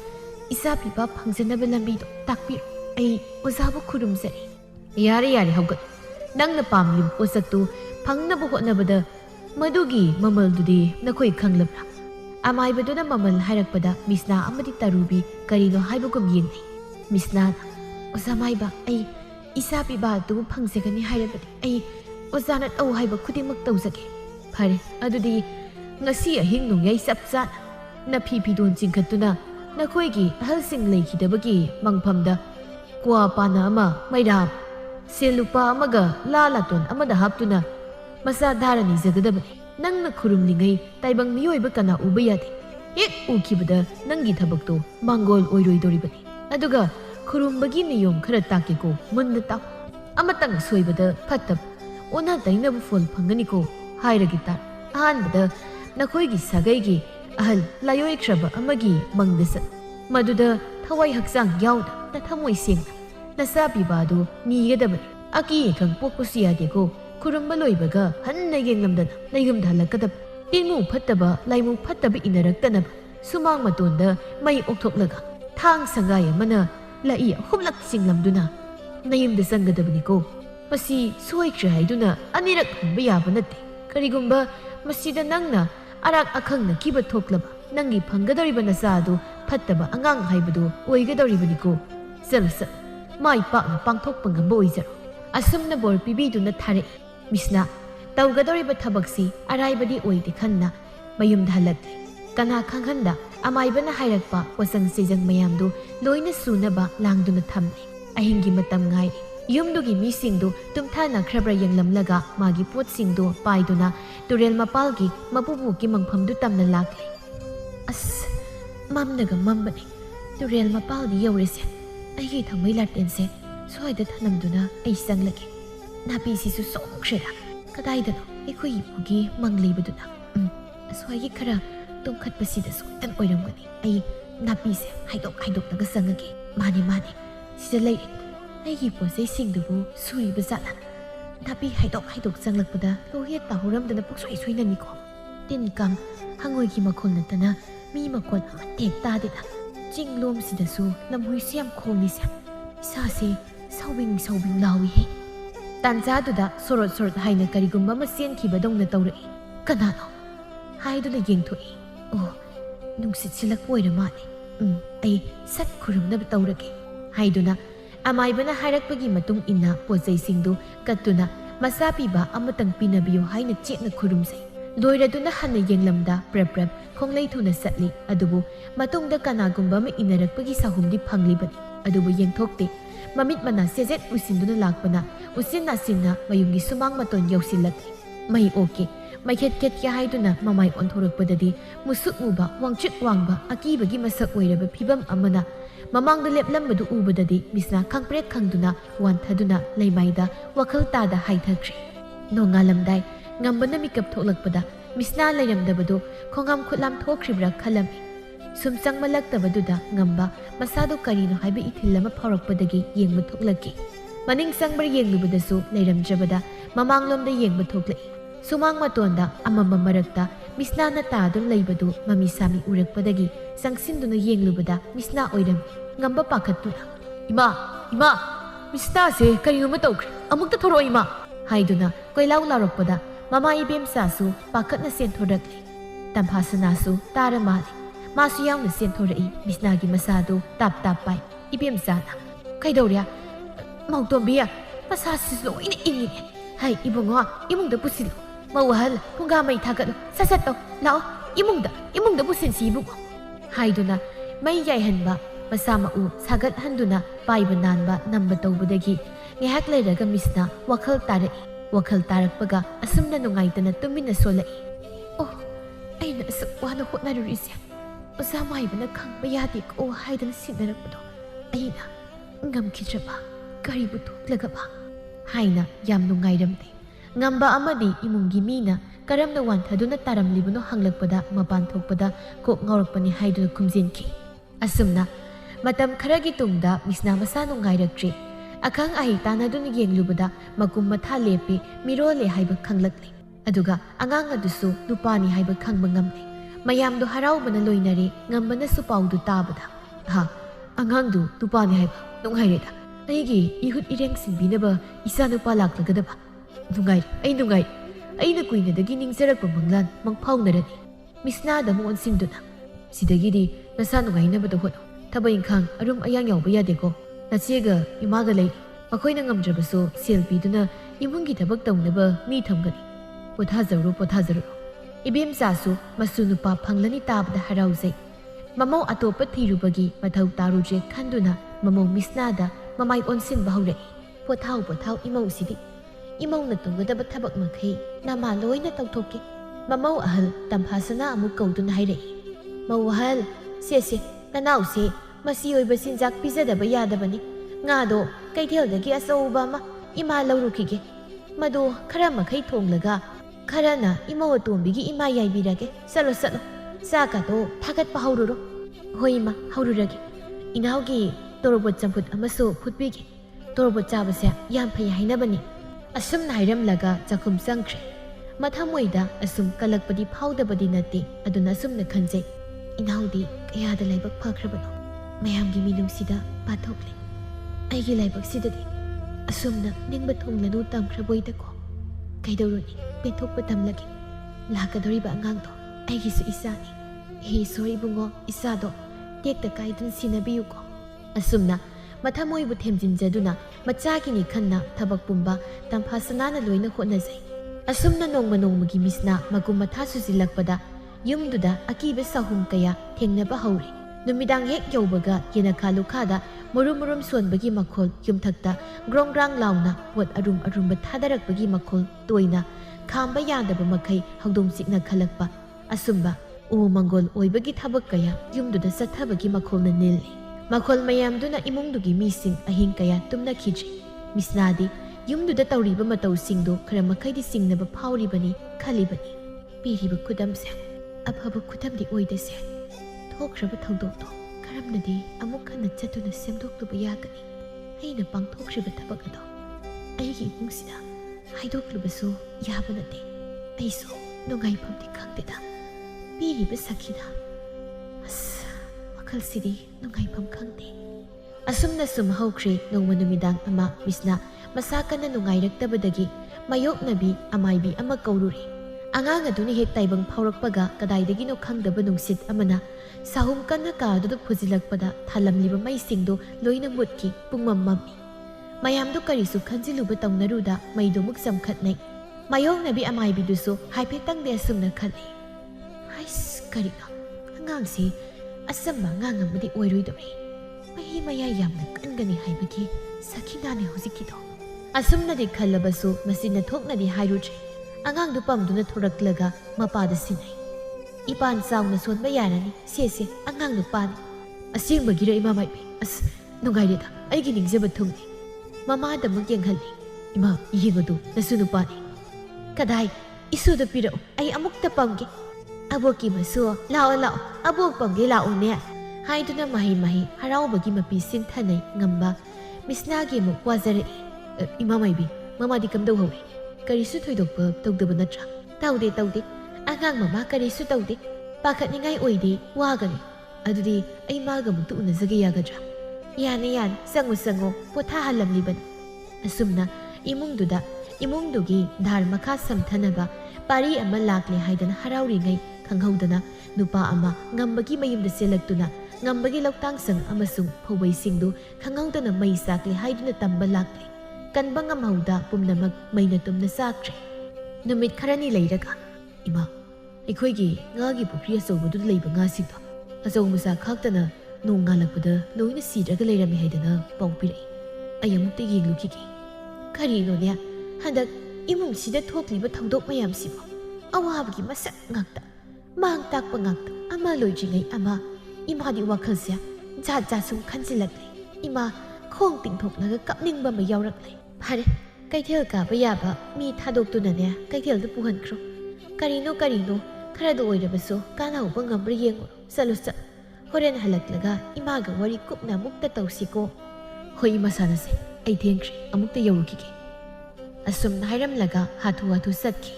ꯏꯆꯥ ꯄꯤꯕ ꯐꯪꯖꯅꯕ ꯂꯝꯕꯤꯗꯣ ꯇꯥꯛꯄꯤꯔꯣ ꯑꯩ ꯑꯣꯖꯥꯕꯨ ꯈꯨꯔꯨꯝꯖꯔꯤ ꯌꯥꯔꯦ ꯍꯧꯒꯠ ꯅꯪꯅ ꯄꯥꯝꯂꯤꯕ ꯄꯣꯠꯁꯛꯇꯨ ꯐꯪꯅꯕ ꯍꯣꯠꯅꯕꯗ ꯃꯗꯨꯒꯤ ꯃꯃꯜꯗꯨꯗꯤ ꯅꯈꯣꯏ ꯈꯪꯂꯕ꯭ꯔꯥ ꯑꯃꯥꯏꯕꯗꯨꯅ ꯃꯃꯜ ꯍꯥꯏꯔꯛꯄꯗ ꯃꯤꯁꯅꯥ ꯑꯃꯗꯤ ꯇꯔꯨꯕꯤ ꯀꯔꯤꯅꯣ ꯍꯥꯏꯕꯒꯨꯝ ꯌꯦꯡꯅꯩ ꯃꯤꯁꯅꯥꯅ ꯑꯣꯖꯥ ꯃꯥꯏꯕ ꯑꯩ ꯏꯆꯥ ꯄꯤꯕ ꯑꯗꯨ ꯐꯪꯖꯒꯅꯤ ꯍꯥꯏꯔꯕꯗꯤ ꯑꯩ ꯑꯣꯖꯥꯅ ꯇꯧ ꯍꯥꯏꯕ ꯈꯨꯗꯤꯡꯃꯛ ꯇꯧꯖꯒꯦ ꯐꯔꯦ ꯑꯗꯨꯗꯤ ꯉꯁꯤ ꯑꯍꯤꯡ ꯅꯣꯡꯌꯥꯏ ꯆꯞ ꯆꯥꯅ ꯅꯐꯤ ꯐꯤꯗꯣꯟ ꯆꯤꯡꯈꯠꯇꯨꯅ ꯅꯈꯣꯏꯒꯤ ꯑꯍꯜꯁꯤꯡ ꯂꯩꯈꯤꯗꯕꯒꯤ ꯃꯪꯐꯝꯗ ꯀ꯭ꯋꯥ ꯄꯥꯅ ꯑꯃ ꯃꯩꯔꯥ ꯁꯦꯜ ꯂꯨꯄꯥ ꯑꯃꯒ ꯂꯥꯇꯣꯟ ꯑꯃꯗ ꯍꯥꯞꯇꯨꯅ ꯃꯆꯥ ꯙꯥꯔ ꯅꯤꯖꯒꯗꯕꯅꯤ ꯅꯪꯅ ꯈꯨꯔꯨꯝꯂꯤꯉꯩ ꯇꯥꯏꯕꯪ ꯃꯤꯑꯣꯏꯕ ꯀꯅꯥ ꯎꯕ ꯌꯥꯗꯦ ꯍꯦꯛ ꯎꯈꯤꯕꯗ ꯅꯪꯒꯤ ꯊꯕꯛꯇꯣ ꯃꯥꯡꯒꯣꯜ ꯑꯣꯏꯔꯣꯏꯗꯧꯔꯤꯕꯅꯤ ꯑꯗꯨꯒ ꯈꯨꯔꯨꯝꯕꯒꯤ ꯅꯤꯌꯣꯝ ꯈꯔ ꯇꯥꯛꯀꯦꯀꯣ ꯃꯨꯟꯅ ꯇꯥꯎ ꯑꯃꯇꯪ ꯁꯣꯏꯕꯗ ꯐꯠꯇꯕ ꯑꯣꯟꯅ ꯇꯩꯅꯕ ꯐꯣꯜ ꯐꯪꯒꯅꯤꯀꯣ ꯍꯥꯏꯔꯒꯦ ꯇꯥ ꯑꯍꯥꯟꯕꯗ ꯅꯈꯣꯏꯒꯤ ꯁꯥꯒꯩꯒꯤ ꯑꯍꯜ ꯂꯥꯏꯑꯣꯏꯈ꯭ꯔꯕ ꯑꯃꯒꯤ ꯃꯪꯗ ꯆꯠ ꯃꯗꯨꯗ ꯊꯋꯥꯏ ꯍꯛꯆꯥꯡ ꯌꯥꯎꯗ ꯊꯃꯣꯏ ꯁꯦꯡꯅ ꯅꯆꯥ ꯄꯤꯕ ꯑꯗꯨ ꯅꯤꯒꯗꯕꯅꯤ ꯑꯀꯤ ꯑꯈꯪ ꯄꯣꯛꯄꯁꯨ ꯌꯥꯗꯦꯀꯣ ꯈꯨꯔꯨꯝꯕ ꯂꯣꯏꯕꯒ ꯍꯟꯅ ꯌꯦꯡꯂꯝꯗꯅ ꯅꯌꯨꯝꯗ ꯍꯜꯂꯛꯀꯗꯕ ꯇꯤꯟꯃꯨ ꯐꯠꯇꯕ ꯂꯥꯏꯃꯨ ꯐꯠꯇꯕ ꯏꯅꯔꯛꯇꯅꯕ ꯁꯨꯃꯥꯡ ꯃꯇꯣꯟꯗ ꯃꯩ ꯑꯣꯛꯊꯣꯛꯂꯒ ꯊꯥꯡ ꯁꯪꯒꯥꯏ ꯑꯃꯅ ꯂꯥꯏ ꯑꯍꯨꯝꯂꯛ ꯆꯤꯡꯂꯝꯗꯨꯅ ꯅꯌꯨꯝꯗ ꯆꯪꯒꯗꯕꯅꯤꯀꯣ ꯃꯁꯤ ꯁꯣꯏꯈ꯭ꯔꯦ ꯍꯥꯏꯗꯨꯅ ꯑꯅꯤꯔꯛ ꯍꯟꯕ ꯌꯥꯕ ꯅꯠꯇꯦ ꯀꯔꯤꯒꯨꯝꯕ ꯃꯁꯤꯗ ꯅꯪꯅ ꯑꯔꯥꯛ ꯑꯈꯪꯅ ꯀꯤꯕ ꯊꯣꯛꯂꯕ ꯅꯪꯒꯤ ꯐꯪꯒꯗꯧꯔꯤꯕ ꯅꯆꯥ ꯑꯗꯨ ꯐꯠꯇꯕ ꯑꯉꯥꯡ ꯍꯥꯏꯕꯗꯨ ꯑꯣꯏꯒꯗꯧꯔꯤꯕꯅꯤꯀோ ꯆꯠꯂꯨ ꯃꯥꯏ ꯄꯥꯛꯅ ꯄꯥꯡꯊꯣꯛꯄ ꯉꯝꯕ ꯑꯣꯏꯖꯔꯣ ꯑꯁꯨꯝꯅ ꯕꯣꯔ ꯄꯤꯕꯤꯗꯨꯅ ꯊꯥꯔꯛꯏ ꯃꯤꯁꯅꯥ ꯇꯧꯒꯗꯧꯔꯤꯕ ꯊꯕꯛꯁꯤ ꯑꯔꯥꯏꯕꯗꯤ ꯑꯣꯏꯗꯦ ꯈꯟꯅ ꯃꯌꯨꯝꯗ ꯍꯜꯂꯛꯂꯦ ꯀꯅꯥ ꯈꯪꯍꯟꯗ ꯑꯃꯥꯏꯕꯅ ꯍꯥꯏꯔꯛꯄ ꯄꯣꯠꯆꯪ ꯆꯩꯖꯪ ꯃꯌꯥꯝꯗꯨ ꯂꯣꯏꯅ ꯁꯨꯅꯕ ꯂꯥꯡꯗꯨꯅ ꯊꯝꯂꯦ ꯑꯍꯤꯡꯒꯤ ꯃꯇꯝ ꯉꯥꯏꯔꯤ ꯌꯨꯝꯗꯨꯒꯤ ꯃꯤꯁꯤꯡꯗꯨ ꯇꯨꯝꯊꯅꯈ꯭ꯔꯕ꯭ꯔꯥ ꯌꯦꯡꯂꯝꯂꯒ ꯃꯥꯒꯤ ꯄꯣꯠꯁꯤꯡꯗꯨ ꯄꯥꯏꯗꯨꯅ ꯇꯨꯔꯦꯜ ꯃꯄꯥꯜꯒꯤ ꯃꯄꯨꯕꯣꯛꯀꯤ ꯃꯪꯐꯝꯗꯨ ꯇꯝꯅ ꯂꯥꯛꯂꯦ ꯑꯁ ꯃꯝꯅꯒ ꯃꯝꯕꯅꯤ ꯇꯨꯔꯦꯜ ꯃꯄꯥꯜꯗꯤ ꯌꯧꯔꯤꯁꯦ ꯑꯩꯒꯤ ꯊꯝꯃꯩ ꯂꯥꯇꯦꯟꯁꯦ ꯁ꯭ꯋꯥꯏꯗ ꯊꯅꯝꯗꯨꯅ ꯑꯩ ꯆꯪꯂꯒꯦ ꯅꯥꯄꯤꯁꯤꯁꯨ ꯁꯣꯛꯈ꯭ꯔꯦꯗ ꯀꯗꯥꯏꯗꯅꯣ ꯑꯩꯈꯣꯏ ꯏꯄꯨꯒꯤ ꯃꯪ ꯂꯩꯕꯗꯨꯅ ꯑꯁ꯭ꯋꯥꯏꯒꯤ ꯈꯔ ꯇꯣꯡꯈꯠꯄꯁꯤꯗ ꯁꯣꯏꯗꯅ ꯑꯣꯏꯔꯝꯒꯅꯤ ꯑꯩ ꯅꯥꯄꯤꯁꯦ ꯍꯥꯏꯗꯣꯛꯂꯒ ꯆꯪꯉꯒꯦ ꯃꯥꯅꯦ ꯁꯤꯗ ꯂꯩꯔꯦ ꯑꯩꯒꯤ ꯄꯣꯠꯆꯩꯁꯤꯡꯗꯨꯕꯨ ꯁꯨꯔꯤꯕ ꯖꯥꯠꯂꯥ ꯅꯥꯄꯤ ꯍꯥꯏꯗꯣꯛ ꯆꯪꯂꯛꯄꯗ ꯂꯣꯍꯦꯠ ꯇꯥꯍꯧꯔꯝꯗꯅ ꯄꯨꯛꯁꯣꯏ ꯁꯣꯏꯅꯅꯤꯀꯣ ꯇꯤꯟ ꯀꯥꯡ ꯍꯪꯉꯣꯏꯒꯤ ꯃꯈꯣꯜ ꯅꯠꯇꯅ ꯃꯤ ꯃꯈꯣꯜ ꯑꯃꯠꯇ ꯍꯦꯛ ꯇꯥꯗꯦꯗ ꯆꯤꯡꯂꯣꯝꯁꯤꯗꯁꯨ ꯂꯝꯍꯨꯏꯁꯤ ꯌꯥꯝ ꯈꯣꯡꯂꯤꯁꯦ ꯏꯁꯥꯁꯦ ꯁꯧꯕꯤꯡ ꯂꯥꯎꯏꯍꯦ ꯇꯥꯟꯖꯥꯗꯨꯗ ꯁꯣꯔꯣꯠ ꯍꯥꯏꯅ ꯀꯔꯤꯒꯨꯝꯕ ꯑꯃ ꯆꯦꯟꯈꯤꯕꯗꯧꯅ ꯇꯧꯔꯛꯏ ꯀꯅꯥꯅꯣ ꯍꯥꯏꯗꯨꯅ ꯌꯦꯡꯊꯣꯛꯏ ꯑꯣ ꯅꯨꯡꯁꯤꯠ ꯁꯤꯜꯂꯛꯄ ꯑꯣꯏꯔ ꯃꯥꯜꯂꯦ ꯑꯩ ꯁꯠ ꯈꯨꯔꯨꯝꯅꯕ ꯇꯧꯔꯒꯦ ꯍꯥꯏꯗꯨꯅ Amaibana hairakpagi matung inna pojaisingdu kattuna masa piba amatang pinabiyo haina chekna khurumsai. Loiraduna hanna yenglamda prep khonglei thuna satli adubu matungda kanagumba ma inarakpagi sahumdi phanglibani adubu yengthokte mamit mana sejet usinduna lakpana usinna sinna mayumgi sumang maton yausilakli mai oke mai ket kya haiduna mamai onthorakpadadi musuk muba wangchit wangba akibagi masak oiraba phibam amana mamangda leplambadu ubadadi misna khangprek khangduna wanthaduna leimaida wakhal tada haithakri nongalamdai ngambana mikap tholakpada misna leiramdabadu khongam khutlam thokribra khalami sumsang malaktabaduda ngamba masadu karino haiba ithillama phaurakpadagi yengba thoklaki maning sangbar yenglubadasu leiramjabada mamanglomda yengba thoklai sumang matonda amamba marakta misna na tadun leibadu mami sami urakpadagi sangsinduna yenglubada misna oiram ngamba pakhatuna ima misna se kariyuma tokre amukta thoro ima haiduna koilau larokpada mama ibem sasu pakhatna senthorakli tamphasanasu taramali masu yauna senthorai misnagi masadu tap pai ibem sana kaidauria mautombiya pasasi loina ingine hai ibungo imungda pusil mawahal punga mai thagalo sasato lao imungda pusin sibungo haiduna mai yaihanba masama u sagat handuna paiba nanba namba tawbudagi ngehak leiraga misna wakhal tarakpaga asumna nungaitana tumina solai oh aina asakwana hotnarurise osama ibana khangba yadi ko haidana sinarakpado aina ngamkhidraba karibu thoklagaba haina yam nungairamde ngamba amadi imungi mina karamna wanthaduna taramlibano hanglakpada mapan thokpada kok ngaurakpani haiduna khumjinki asumna matam kharagi tungda misna masa nungairaktre akhang ahi tanaduna yenglubada makum matha lepi mirole haiba khanglakli aduga angang adusu nupani haiba khangba ngamle mayamdu haraubana loinari ngambana su paudu tabada ha angangdu nupani haiba nunghaireda aigi ihut ireng sinbinaba isa nupa laklagadaba nungai aina kuinadagi ningsarakpa manglan mangphaunarani misnada mo onsinduna sidagidi nasa nungainabada hono thaba ingkhang arum ayang yauba yadeko nachega imaga lei makoina ngamdrabaso selpiduna imungi thabak tawnaba mi thamgani pothazaro ibem sasu masu nupa phanglani tabda harauzai mamau atopa thirubagi mathau taruje khanduna mamau misnada mamai onsin bahaurai pothau imau sidi imau na tunggadaba thabak makhai nama loina tawthokke mamau ahal tamphasana amu kauduna hairai mawahal se nanause masi oiba sinjak pizadaba yadabani ngado kaitheldagi asauba ma ima laurukige madu khara makhai thonglaga kharana imau atombigi ima yaibirage salo saka to thagat pahaururo hoima haururage inaugi torobot champut amaso phutbigi torobot chabase yam phai hainabani asum nairamlaga chakhum sangkhre mathamoida asum kalakpadi phaudabadi nate aduna asumna khanjai inaudi kayada laibak phakrabano mayamgi minungsida pathokle aigi laibak sidadi asumna ningba thonglanu tamkhraboidako kaidoruni penthokpa tamlagi lakadoriba angangdo aigi su isani he sorry bungo isado tekta kaidun sinabiyuko asumna mathamoibu themjinjaduna machagini khanna thabak pumba tamphasana loina hotnajai asumna nongmagi misna magum matha sujilakpada yumduda akiba sahum kaya thengnaba hauri numidang hek yaubaga yenakha lukhada murum sonbagi makhol yumthakta grongrang launa pot arumba thadarakbagi makhol toina khamba yadaba makhai hangdom sikna khalakpa asumba u mangol oibagi thabak kaya yumduda sathabagi makholna nilli makhol mayamduna imungdugi mising ahing kaya tumna khijri misnadi yumduda tawriba matau singdo khara makhaidi singnaba phauribani khalibani piriba khudamse afaba khudamdi oidase thokraba thangdokto karamnadi amuk khana chatuna semdoktuba yagani aina pangthokriba thabak ado aigi imungsida haidoklubasu yabanate aiso nungai phamdi khangdeda piriba sakhida wakhalsidi nungai pham khangde asumna sum haukhre nongma numidang ama misna masakana nungairaktabadagi mayoknabi amaibi ama kaururi angang aduni hek taibang phaurakpaga kadaidagino khangdaba nungsit amana sahum kanna kaduda phujilakpada thalamliba maisingdo loina mutki pungmam mami mayamdu karisu khanjiluba tawnaruda maidumuk samkhatnai mayongnabi amaibidusu haifetangde asumna khali hais karina angangsi asamba ngangamadi oiroidori mahi maya yamna kangani haibagi sakinane huzikido asumnadi khallabasu masina thoknadi hairujri angang du pamduna thoraklaga mapada sinai ipan sauna sonba yarani sese angang nu pani asingbagira ima mai as nungaireda aigi ningjaba thungni mama da muk yenghalli ima yengadu nasu nu pani kadai isu da piro ai amukta pamge aboki masu lao lao abok pamge lao ne haiduna mahi haraubagi mapi sinthanai ngamba misnagi mu wazare ima mai bi mama di kamdau hawi karisu thoidokpa tawdaba natra tawde angang mama karisu tawde pakhatningai oide wagani adudi ai maga mutu unazage yagadra yani sangu potha halamliban asumna imungdugi dharma kha samthanaba pari ama lakle haidana harauri ngai khanghaudana nupa ama ngambagi mayumda selaktuna ngambagi loktang sang amasung phawai singdu khanghaudana mai sakle haiduna tamba lakle kanba ngamhauda pumnamak maina tumna saktre numit kharani leiraga ima ikhoigi ngagi pukri asawbudu leiba nga singdo asaw musa khaktana nong ngalakpada loina sidraga leirami haidana pawpiri ayamukta yenglukiki karino ne handak imung sida thokliba thamdok mayam sibo awabgi masak ngakta mang takpa ngakta ama loijingai ama imadi wakhalsia ja sum khansilakle ima khong tingthoknaga kapningba ma yawraklai phare kaithel ka ba yaba mi thadoktu ne kaithel du puhankhro karino kharadu oirabaso kana uba ngambri yengo salusa horen halaklaga imaga wari kupna mukta tawsiko hoi masanase ai thengri amukta yawukike asum hairamlaga hathu satki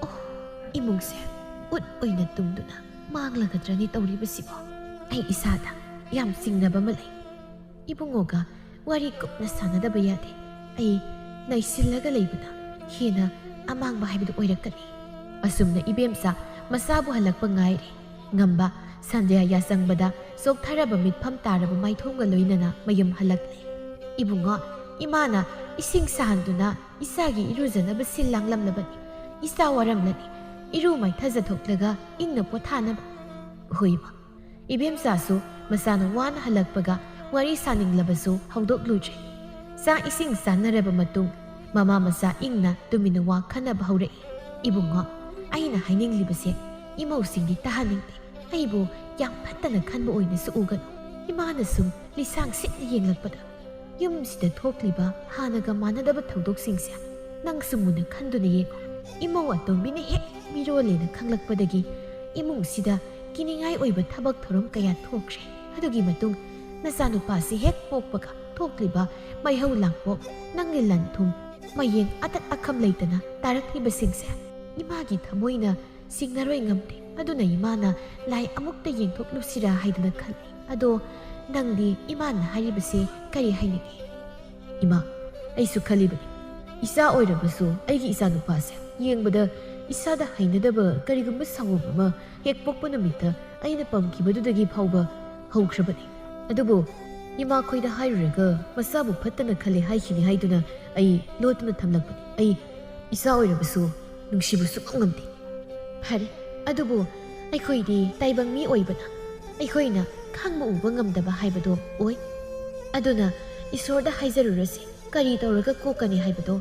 oh imungse ut oina tumduna manglagadrani tawribasibo ai isada yam singnaba malai ibungoga wari kupna sanadaba yade ai naisillaga leibuna hena amangba haibidu oirakani asumna ibemsa masabu halakpa ngairi ngamba sanjaya yasangbada soktharaba mitpham taraba maithonga loinana mayum halakle ibungo imana ising sahanduna isagi iruzanaba silanglamlabani isa waramlani iru mai thajathoklaga ingna pothanaba hoiba ibemsa su masana wan halakpaga wari saninglabasu hawdoklujre sa ising sanaraba matung mama masa ingna tumina wa khanaba haurai ibungo aina haininglibase imausingi tahaningte aibu yam phattana khanba oina su uganu imana sum lisang sitna yenglakpada yum sida thokliba hanaga manadaba thawdoksingse nang sumuna khanduna yengo imau atombina hek mirolena khanglakpadagi imung sida kiningai oiba thabak thorom kaya thokre adugi matung nasanupasi hek pokpaga thokliba maihau langpok nangi lanthum mayeng atat akham leitana tarakliba singse imagi thamoina singnaroi ngamte aduna imana lai amukta yengthoklusira haidana khali ado nangdi imana haribase kari hainigi ima aisu khalibani isa oirabasu aigi isa nupase yengbada isada hainadaba karigumba sangubama hek pokpa namita aina pamkibadudagi phawba haukrabani adubu ima khoida hairuraga masabu phattana khali haikini haiduna ai lotuna thamlakpani ai isa oirabasu nungsibu sukangamti phare adubu aikhoidi taibang mi oibana aikhoina khangma uba ngamdaba haibado oi aduna isorda haijarurasi kari tawraga kokani haibado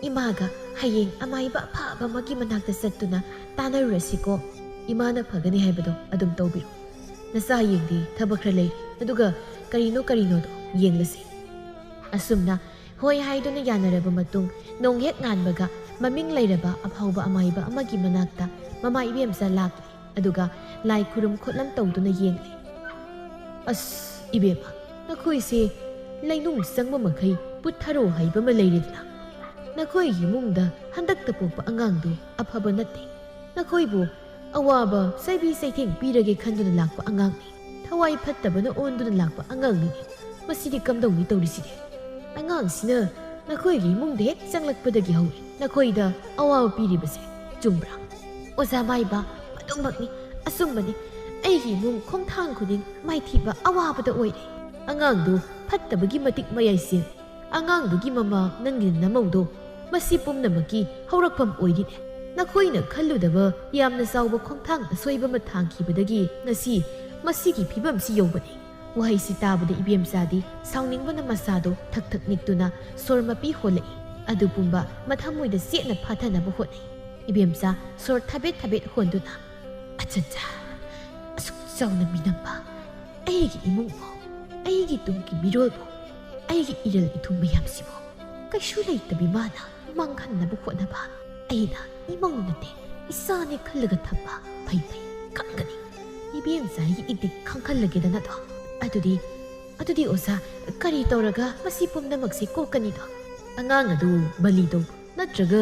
imaga hayeng amaiba phaba magi manakta sattuna tanarurasiko imana phagani haibado adum tawbiru nasa yengdi thabakra lei aduga karino do yenglasi asumna hoi haiduna yanaraba matung nonghek nganbaga maming lairaba aphauba amaiba amagi manakta mama ibemsa lakli aduga lai kurum khotlam tawduna yengle as ibema nakhoise lainung sangma makhai putharo haiba ma leiridna nakhoi yimungda handakta pokpa angangdu aphaba natte nakhoibu awaba saibi saitheng pirage khanduna lakpa angangni thawai phattabana onduna lakpa angangni masidi kamdawni tawriside angangsina nakhoigi mungde hek changlakpadagi hauri nakhoida awaba piribase chumbra oza maiba madongmakni asumbani aigi mung khongthang khuding maithiba awabada oire angangdu phattabagi matik mayaisi ꯑꯉꯥꯡꯗꯨꯒꯤ ꯃꯃꯥ ꯅꯪꯒꯤ ꯅꯃꯧꯗꯣ ꯃꯁꯤ ꯄꯨꯝꯅꯃꯛꯀꯤ ꯍꯧꯔꯛꯐꯝ ꯑꯣꯏꯔꯤꯅꯦ꯫ ꯅꯈꯣꯏꯅ ꯈꯜꯂꯨꯗꯕ ꯌꯥꯝꯅ ꯆꯥꯎꯕ ꯈꯣꯡꯊꯥꯡ ꯑꯁꯣꯏꯕ ꯑꯃ ꯊꯥꯡꯈꯤꯕꯗꯒꯤ ꯉꯁꯤ ꯃꯁꯤꯒꯤ ꯐꯤꯕꯝꯁꯤ ꯌꯧꯕꯅꯤ꯫ ꯋꯥꯍꯩꯁꯤ ꯇꯥꯕꯗ ꯏꯕꯦꯝꯆꯥꯗꯤ ꯁꯥꯎꯅꯤꯡꯕꯅ ꯃꯁꯥꯗꯣ ꯊꯛ ꯊꯛ ꯅꯤꯛꯇꯨꯅ ꯁꯣꯔ ꯃꯄꯤ ꯍꯣꯜꯂꯛꯏ꯫ ꯑꯗꯨ ꯄꯨꯝꯕ ꯃꯊꯃꯣꯏꯗ ꯆꯦꯠꯅ ꯐꯥꯊꯅꯕ ꯍꯣꯠꯅꯩ꯫ ꯏꯕꯦꯝꯆꯥ ꯁꯣꯔ ꯊꯕꯦꯠ ꯊꯕꯦꯠ ꯍꯣꯟꯗꯨꯅ ꯑꯆꯆꯥ, ꯑꯁꯨꯛ ꯆꯥꯎꯅ ꯃꯤꯅꯝꯕ ꯑꯩꯒꯤ ꯏꯃꯨꯡꯕꯨ, ꯑꯩꯒꯤ ꯇꯨꯡꯒꯤ ꯃꯤꯔꯣꯜꯕꯨ, ꯑꯩꯒꯤ ꯏꯔꯜ ꯏꯊꯨꯝ ꯃꯌꯥꯝꯁꯤꯕꯨ ꯀꯩꯁꯨ ꯂꯩꯇꯕꯤ ꯃꯥꯅ ꯃꯥꯡꯍꯟꯅꯕ ꯍꯣꯠꯅꯕ ꯑꯩꯅ ꯏꯃꯧ ꯅꯠꯇꯦ ꯏꯆꯥꯅꯦ ꯈꯜꯂꯒ ꯊꯝꯕ ꯐꯩ ꯈꯪꯒꯅꯤ꯫ ꯏꯕꯦꯝꯆꯥꯒꯤ ꯏꯇꯤꯛ ꯈꯪꯍꯜꯂꯒꯦꯗꯅꯗꯣ꯫ ꯑꯗꯨꯗꯤ ꯑꯣꯖꯥ ꯀꯔꯤ ꯇꯧꯔꯒ ꯃꯁꯤ ꯄꯨꯝꯅꯃꯛꯁꯦ ꯀꯣꯛꯀꯅꯤꯗꯣ? ꯑꯉꯥꯡ ꯑꯗꯨ ꯕꯂꯤ ꯇꯧ ꯅꯠꯇ꯭ꯔꯒ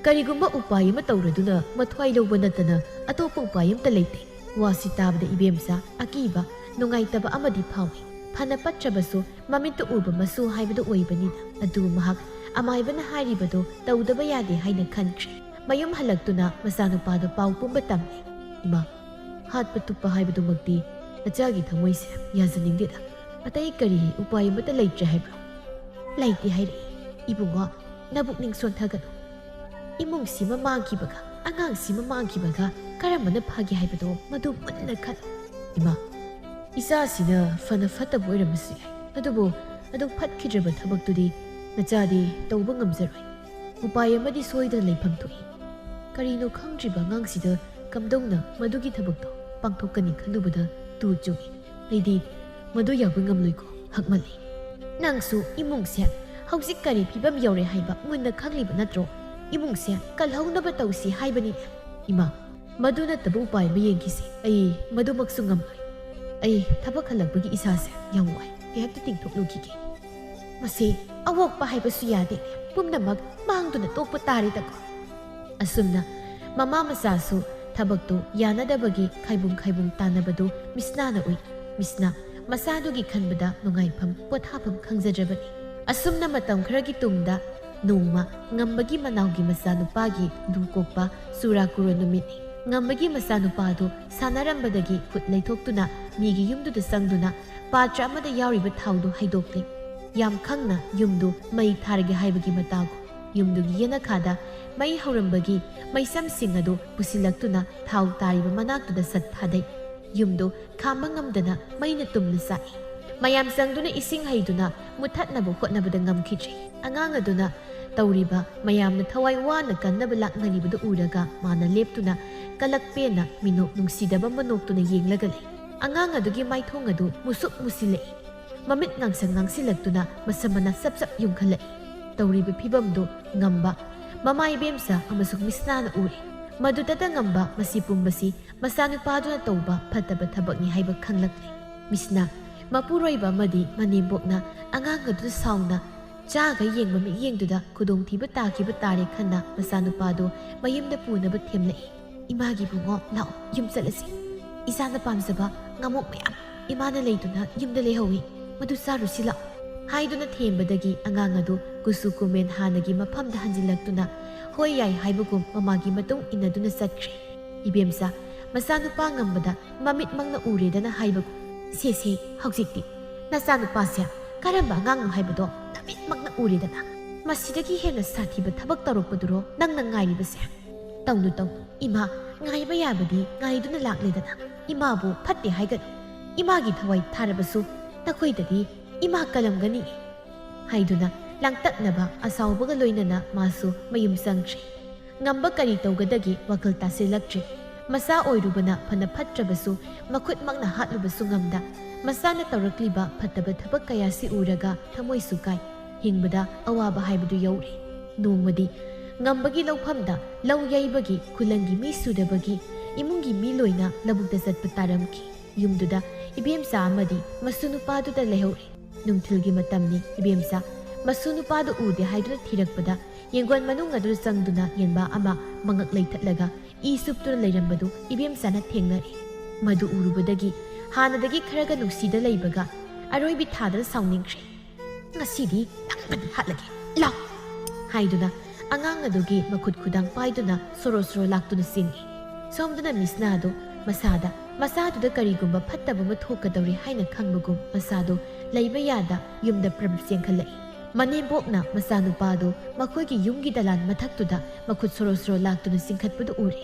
ꯀꯔꯤꯒꯨꯝꯕ ꯎꯄꯥꯏ ꯑꯃ ꯇꯧꯔꯗꯨꯅ ꯃꯊ꯭ꯋꯥꯏ ꯂꯧꯕ ꯅꯠꯇꯅ ꯑꯇꯣꯞꯄ ꯎꯄꯥꯏ ꯑꯃꯇ ꯂꯩꯇꯦ꯫ ꯋꯥꯁꯤ ꯇꯥꯕꯗ ꯏꯕꯦꯝꯆꯥ ꯑꯀꯤꯕ ꯅꯨꯡꯉꯥꯏꯇꯕ ꯑꯃꯗꯤ ꯐꯥꯎꯏ꯫ ꯐꯅ ꯄꯠꯇ꯭ꯔꯕꯁꯨ ꯃꯃꯤꯠꯇ ꯎꯕ ꯃꯁꯨ ꯍꯥꯏꯕꯗꯨ ꯑꯣꯏꯕꯅꯤꯅ ꯑꯗꯨ ꯃꯍꯥꯛ ꯑꯃꯥꯏꯕꯅ ꯍꯥꯏꯔꯤꯕꯗꯣ ꯇꯧꯗꯕ ꯌꯥꯗꯦ ꯍꯥꯏꯅ ꯈꯟꯈ꯭ꯔꯦ꯫ ꯃꯌꯨꯝ ꯍꯜꯂꯛꯇꯨꯅ ꯃꯆꯥꯅꯨꯄꯥꯗꯣ ꯄꯥꯎ ꯄꯨꯝꯕ ꯇꯝꯃꯤ꯫ ꯏꯃꯥ, ꯍꯥꯠꯄ ꯇꯨꯞꯄ ꯍꯥꯏꯕꯗꯨꯃꯛꯇꯤ ꯅꯆꯥꯒꯤ ꯊꯃꯣꯏꯁꯦ ꯌꯥꯖꯅꯤꯡꯗꯦꯗ꯫ ꯑꯇꯩ ꯀꯔꯤ ꯎꯄꯥꯏ ꯑꯃꯠꯇ ꯂꯩꯇ꯭ꯔꯦ ꯍꯥꯏꯕ꯭ꯔꯣ? ꯂꯩꯇꯦ ꯍꯥꯏꯔꯛꯏ꯫ ꯏꯕꯨꯡꯉꯣ, ꯅꯕꯨꯛꯅꯤꯡ ꯁꯣꯟꯊꯒꯅꯨ꯫ ꯏꯃꯨꯡꯁꯤꯃ ꯃꯥꯡꯈꯤꯕꯒ ꯑꯉꯥꯡꯁꯤꯃ ꯃꯥꯡꯈꯤꯕꯒ ꯀꯔꯝꯕꯅ ꯐꯒꯦ ꯍꯥꯏꯕꯗꯣ ꯃꯗꯨ ꯃꯨꯟꯅ ꯈꯜꯂꯨ꯫ ꯏꯃꯥ, ꯏꯆꯥꯁꯤꯅ ꯐꯅ ꯐꯠꯇꯕ ꯑꯣꯏꯔꯝꯕꯁꯨ ꯌꯥꯏ, ꯑꯗꯨꯕꯨ ꯑꯗꯨꯛ ꯐꯠꯈꯤꯗ꯭ꯔꯕ ꯊꯕꯛꯇꯨꯗꯤ ꯅꯆꯥꯗꯤ ꯇꯧꯕ ꯉꯝꯖꯔꯣꯏ꯫ ꯎꯄꯥꯏ ꯑꯃꯗꯤ ꯁꯣꯏꯗꯅ ꯂꯩꯐꯝ ꯊꯣꯛꯏ꯫ ꯀꯔꯤꯅꯣ ꯈꯪꯗ꯭ꯔꯤꯕ ꯑꯉꯥꯡꯁꯤꯗ ꯀꯝꯗꯧꯅ ꯃꯗꯨꯒꯤ ꯊꯕꯛꯇꯣ ꯄꯥꯡꯊꯣꯛꯀꯅꯤ ꯈꯜꯂꯨꯕꯗ ꯇꯨ ꯆꯨꯡꯏ꯫ ꯑꯩꯗꯤ ꯃꯗꯨ ꯌꯥꯕ ꯉꯝꯂꯣꯏꯀꯣ, ꯍꯛꯃꯜꯂꯤ꯫ ꯅꯪꯁꯨ ꯏꯃꯨꯡꯁꯦ ꯍꯧꯖꯤꯛ ꯀꯔꯤ ꯐꯤꯕꯝ ꯌꯧꯔꯦ ꯍꯥꯏꯕ ꯃꯨꯟꯅ ꯈꯪꯂꯤꯕ ꯅꯠꯇ꯭ꯔꯣ? ꯏꯃꯨꯡꯁꯦ ꯀꯜꯍꯧꯅꯕ ꯇꯧꯁꯤ ꯍꯥꯏꯕꯅꯤꯅꯦ꯫ ꯏꯃꯥ, ꯃꯗꯨ ꯅꯠꯇꯕ ꯎꯄꯥꯏ ꯑꯃ ꯌꯦꯡꯈꯤꯁꯤ꯫ ꯑꯩ ꯃꯗꯨꯃꯛꯁꯨ ꯉꯝꯂꯣꯏ꯫ ꯑꯩ ꯊꯕꯛ ꯍꯜꯂꯛꯄꯒꯤ ꯏꯁꯥꯁꯦ ꯌꯥꯝ ꯋꯥꯏ, ꯉꯥꯏꯍꯥꯛꯇ ꯇꯤꯡꯊꯣꯛꯂꯨꯈꯤꯒꯦ꯫ ꯃꯁꯤ ꯑꯋꯣꯛꯄ ꯍꯥꯏꯕꯁꯨ ꯌꯥꯗꯦ, ꯄꯨꯝꯅꯃꯛ ꯃꯥꯡꯗꯨꯅ ꯇꯣꯛꯄ ꯇꯥꯔꯦꯗꯀꯣ꯫ ꯑꯁꯨꯝꯅ ꯃꯃꯥ ꯃꯆꯥꯁꯨ ꯊꯕꯛꯇꯨ ꯌꯥꯅꯗꯕꯒꯤ ꯈꯥꯏꯕꯨꯡ ꯇꯥꯟꯅꯕꯗꯨ ꯃꯤꯁꯅꯥꯅ ꯎꯏ꯫ ꯃꯤꯁꯅꯥ ꯃꯆꯥꯗꯨꯒꯤ ꯈꯟꯕꯗ ꯅꯨꯡꯉꯥꯏꯐꯝ ꯄꯣꯊꯥꯐꯝ ꯈꯪꯖꯗ꯭ꯔꯕꯅꯤ꯫ ꯑꯁꯨꯝꯅ ꯃꯇꯝ ꯈꯔꯒꯤ ꯇꯨꯡꯗ ꯅꯣꯡꯃ ꯉꯝꯕꯒꯤ ꯃꯅꯥꯎꯒꯤ ꯃꯆꯥꯅꯨꯄꯥꯒꯤ ꯂꯨ ꯀꯣꯛꯄ ꯆꯨꯔꯥꯀꯣꯔꯣꯟ ꯅꯨꯃꯤꯠꯅꯤ꯫ ꯉꯝꯕꯒꯤ ꯃꯆꯥꯅꯨꯄꯥꯗꯨ ꯁꯥꯟꯅꯔꯝꯕꯗꯒꯤ ꯈꯨꯠ ꯂꯩꯊꯣꯛꯇꯨꯅ ꯃꯤꯒꯤ ꯌꯨꯝꯗꯨꯗ ꯆꯪꯗꯨꯅ ꯄꯥꯇ꯭ꯔ ꯑꯃꯗ ꯌꯥꯎꯔꯤꯕ ꯊꯥꯎꯗꯨ ꯍꯩꯗꯣꯛꯂꯤ꯫ ꯌꯥꯝ ꯈꯪꯅ ꯌꯨꯝꯗꯨ ꯃꯩ ꯊꯥꯔꯒꯦ ꯍꯥꯏꯕꯒꯤ ꯃꯇꯥꯒꯨꯝ꯫ ꯌꯨꯝꯗꯨꯒꯤ ꯌꯦꯅꯈꯥꯗ ꯃꯩ ꯍꯧꯔꯝꯕꯒꯤ ꯃꯩꯁꯝꯁꯤꯡ ꯑꯗꯨ ꯄꯨꯁꯤꯜꯂꯛꯇꯨꯅ ꯊꯥꯎ ꯇꯥꯔꯤꯕ ꯃꯅꯥꯛꯇꯨꯗ ꯁꯠ ꯊꯥꯗꯩ꯫ ꯌꯨꯝꯗꯨ ꯈꯥꯝꯕ ꯉꯝꯗꯅ ꯃꯩꯅ ꯇꯨꯝꯅ ꯆꯥꯛꯏ꯫ ꯃꯌꯥꯝ ꯆꯪꯗꯨꯅ ꯏꯁꯤꯡ ꯍꯩꯗꯨꯅ ꯃꯨꯠꯊꯠꯅꯕ ꯍꯣꯠꯅꯕꯗ ꯉꯝꯈꯤꯗ꯭ꯔꯦ꯫ ꯑꯉꯥꯡ ꯑꯗꯨꯅ ꯇꯧꯔꯤꯕ ꯃꯌꯥꯝꯅ ꯊꯋꯥꯏ ꯋꯥꯅ ꯀꯟꯅꯕ ꯂꯥꯛꯅꯔꯤꯕꯗꯨ ꯎꯔꯒ ꯃꯥꯅ ꯂꯦꯞꯇꯨꯅ ꯀꯂꯛ ꯄꯦꯟꯅ ꯃꯤꯅꯣꯛ ꯅꯨꯡꯁꯤꯗꯕ ꯃꯅꯣꯛꯇꯨꯅ ꯌꯦꯡꯂꯒ ꯂꯩ꯫ ꯑꯉꯥꯡ ꯑꯗꯨꯒꯤ ꯃꯥꯏꯊꯣꯡ ꯑꯗꯨ ꯃꯨꯁꯨꯛ ꯃꯨꯁꯤꯜꯂꯛꯏ꯫ ꯃꯃꯤꯠ ꯉꯥꯡꯁꯤꯜꯂꯛꯇꯨꯅ ꯃꯁꯝ ꯃꯅꯥ ꯆꯞ ꯆꯞ ꯌꯨꯡꯈꯠꯂꯛꯏ꯫ ꯇꯧꯔꯤꯕ ꯐꯤꯕꯝꯗꯨ ꯉꯝꯕ, ꯃꯃꯥ ꯏꯕꯦꯝꯆꯥ ꯑꯃꯁꯨꯡ ꯃꯤꯁꯅꯥꯅ ꯎꯔꯦ꯫ ꯃꯗꯨꯗꯇ ꯉꯝꯕ ꯃꯁꯤ ꯄꯨꯝꯕꯁꯤ ꯃꯆꯥꯅꯨꯄꯥꯗꯨꯅ ꯇꯧꯕ ꯐꯠꯇꯕ ꯊꯕꯛꯅꯤ ꯍꯥꯏꯕ ꯈꯪꯂꯛꯂꯦ꯫ ꯃꯤꯁꯅꯥ ꯃꯄꯨꯔꯣꯏꯕ ꯑꯃꯗꯤ ꯃꯅꯦꯝꯕꯣꯛꯅ ꯑꯉꯥꯡ ꯑꯗꯨ ꯁꯥꯎꯅ ꯆꯥꯒ ꯌꯦꯡꯕ ꯃꯤꯠꯌꯦꯡꯗꯨꯗ ꯈꯨꯗꯣꯡꯊꯤꯕ ꯇꯥꯈꯤꯕ ꯇꯥꯔꯦ ꯈꯟꯅ ꯃꯆꯥꯅꯨꯄꯥꯗꯨ ꯃꯌꯨꯝꯗ ꯄꯨꯅꯕ ꯊꯦꯝꯂꯛꯏ꯫ ꯏꯃꯥꯒꯤ ꯕꯨꯡꯉꯣ, ꯂꯥꯛꯑꯣ ꯌꯨꯝ ꯆꯠꯂꯁꯤ꯫ ꯏꯆꯥꯅ ꯄꯥꯝꯖꯕ ꯉꯥꯃꯣꯛ ꯃꯌꯥꯝ ꯏꯃꯥꯅ ꯂꯩꯗꯨꯅ ꯌꯨꯝꯗ ꯂꯩꯍꯧꯏ, ꯃꯗꯨ ꯆꯥꯔꯨꯁꯤ ꯂꯥꯛꯑꯣ ꯍꯥꯏꯗꯨꯅ ꯊꯦꯝꯕꯗꯒꯤ ꯑꯉꯥꯡ ꯑꯗꯨ ꯀꯨꯁꯨ ꯀꯨꯃꯦꯟ ꯍꯥꯟꯅꯒꯤ ꯃꯐꯝꯗ ꯍꯟꯖꯤꯜꯂꯛꯇꯨꯅ ꯍꯣꯏ ꯌꯥꯏ ꯍꯥꯏꯕꯒꯨꯝ ꯃꯃꯥꯒꯤ ꯃꯇꯨꯡ ꯏꯟꯅꯗꯨꯅ ꯆꯠꯈ꯭ꯔꯦ꯫ ꯏꯕꯦꯝꯆꯥ ꯃꯆꯥꯅꯨꯄꯥ ꯉꯝꯕꯗ ꯃꯃꯤꯠꯃꯛꯅ ꯎꯔꯦꯗꯅ ꯍꯥꯏꯕꯒꯨꯝ, ꯁꯦ ꯍꯧꯖꯤꯛꯇꯤ ꯅꯆꯥꯅꯨꯄꯥꯁꯦ ꯀꯔꯝꯕ ꯑꯉꯥꯡꯅꯣ ꯍꯥꯏꯕꯗꯣ ꯅꯃꯤꯠꯃꯛꯅ ꯎꯔꯦꯗꯅ꯫ ꯃꯁꯤꯗꯒꯤ ꯍꯦꯟꯅ ꯁꯥꯊꯤꯕ ꯊꯕꯛ ꯇꯧꯔꯛꯄꯗꯨꯔꯣ ꯅꯪꯅ ꯉꯥꯏꯔꯤꯕꯁꯦ? ꯇꯧꯅꯨ ꯏꯃꯥ, ꯉꯥꯏꯕ ꯌꯥꯕꯗꯤ ꯉꯥꯏꯗꯨꯅ ꯂꯥꯛꯂꯦꯗꯅ꯫ ꯏꯃꯥꯕꯨ ꯐꯠꯇꯦ ꯍꯥꯏꯒꯅꯨ꯫ ꯏꯃꯥꯒꯤ ꯊꯋꯥꯏ ꯊꯥꯔꯕꯁꯨ ꯅꯈꯣꯏꯗꯗꯤ ꯏꯃꯥ ꯀꯂꯝꯒꯅꯤ ꯍꯥꯏꯗꯨꯅ ꯂꯥꯡꯇꯛꯅꯕ ꯑꯁꯥꯎꯕꯒ ꯂꯣꯏꯅꯅ ꯃꯥꯁꯨ ꯃꯌꯨꯝ ꯆꯪꯈ꯭ꯔꯦ꯫ ꯉꯝꯕ ꯀꯔꯤ ꯇꯧꯒꯗꯒꯦ ꯋꯥꯈꯜ ꯇꯥꯁꯤꯜꯂꯛꯇ꯭ꯔꯦ꯫ ꯃꯆꯥ ꯑꯣꯏꯔꯨꯕꯅ ꯐꯅ ꯐꯠꯇ꯭ꯔꯕꯁꯨ ꯃꯈꯨꯠꯃꯛꯅ ꯍꯥꯠꯂꯨꯕꯁꯨ ꯉꯝꯗ ꯃꯆꯥꯅ ꯇꯧꯔꯛꯂꯤꯕ ꯐꯠꯇꯕ ꯊꯕꯛ ꯀꯌꯥꯁꯤ ꯎꯔꯒ ꯊꯃꯣꯏꯁꯨ ꯀꯥꯏ꯫ ꯍꯤꯡꯕꯗ ꯑꯋꯥꯕ ꯍꯥꯏꯕꯗꯨ ꯌꯧꯔꯦ꯫ ꯅꯣꯡꯃꯗꯤ ꯉꯝꯕꯒꯤ ꯂꯧꯐꯝꯗ ꯂꯧ ꯌꯩꯕꯒꯤ ꯈꯨꯂꯪꯒꯤ ꯃꯤ ꯁꯨꯗꯕꯒꯤ ꯏꯃꯨꯡꯒꯤ ꯃꯤ ꯂꯣꯏꯅ ꯂꯧꯕꯨꯛꯇ ꯆꯠꯄ ꯇꯥꯔꯝꯈꯤ꯫ ꯌꯨꯝꯗꯨꯗ ꯏꯕꯦꯝꯆꯥ ꯑꯃꯗꯤ ꯃꯁꯨ ꯅꯨꯄꯥꯗꯨꯗ ꯂꯩꯍꯧꯔꯦ꯫ ꯅꯨꯡꯊꯤꯜꯒꯤ ꯃꯇꯝꯅꯤ꯫ ꯏꯕꯦꯝꯆꯥ ꯃꯁꯨ ꯅꯨꯄꯥꯗꯨ ꯎꯗꯦ ꯍꯥꯏꯗꯨꯅ ꯊꯤꯔꯛꯄꯗ ꯌꯦꯡꯒꯣꯟ ꯃꯅꯨꯡ ꯑꯗꯨꯗ ꯆꯪꯗꯨꯅ ꯌꯦꯟꯕꯥ ꯑꯃ ꯃꯉꯛ ꯂꯩꯊꯠꯂꯒ ꯏ ꯆꯨꯞꯇꯨꯅ ꯂꯩꯔꯝꯕꯗꯨ ꯏꯕꯦꯝꯆꯥꯅ ꯊꯦꯡꯅꯔꯦ꯫ ꯃꯗꯨ ꯎꯔꯨꯕꯗꯒꯤ ꯍꯥꯟꯅꯗꯒꯤ ꯈꯔꯒ ꯅꯨꯡꯁꯤꯗ ꯂꯩꯕꯒ ꯑꯔꯣꯏꯕꯤ ꯊꯥꯗꯅ ꯁꯥꯎꯅꯤꯡꯈ꯭ꯔꯦ꯫ ꯉꯁꯤꯗꯤ ꯅꯪꯕꯗꯤ ꯍꯥꯠꯂꯒꯦ ꯂꯥꯎ ꯍꯥꯏꯗꯨꯅ ꯑꯉꯥꯡ ꯑꯗꯨꯒꯤ ꯃꯈꯨꯠ ꯈꯨꯗꯥꯡ ꯄꯥꯏꯗꯨꯅ ꯁꯣꯔꯣ ꯂꯥꯛꯇꯨꯅ ꯆꯦꯟꯈꯤ꯫ ꯁꯣꯝꯗꯅ ꯃꯤꯁꯅꯥꯗꯨ ꯃꯆꯥꯗꯨꯗ ꯀꯔꯤꯒꯨꯝꯕ ꯐꯠꯇꯕ ꯑꯃ ꯊꯣꯛꯀꯗꯧꯔꯦ ꯍꯥꯏꯅ ꯈꯪꯕꯒꯨꯝ ꯃꯆꯥꯗꯨ ꯂꯩꯕ ꯌꯥꯗ ꯌꯨꯝꯗ ꯄ꯭ꯔꯞ ꯆꯦꯟꯈꯠꯂꯛꯏ꯫ ꯃꯅꯦꯝꯕꯣꯛꯅ ꯃꯆꯥꯅꯨꯄꯥꯗꯨ ꯃꯈꯣꯏꯒꯤ ꯌꯨꯝꯒꯤ ꯗꯂꯥꯟ ꯃꯊꯛꯇꯨꯗ ꯃꯈꯨꯠ ꯁꯣꯔꯣ ꯁꯣꯔꯣ ꯂꯥꯛꯇꯨꯅ ꯆꯤꯡꯈꯠꯄꯗꯨ ꯎꯔꯦ꯫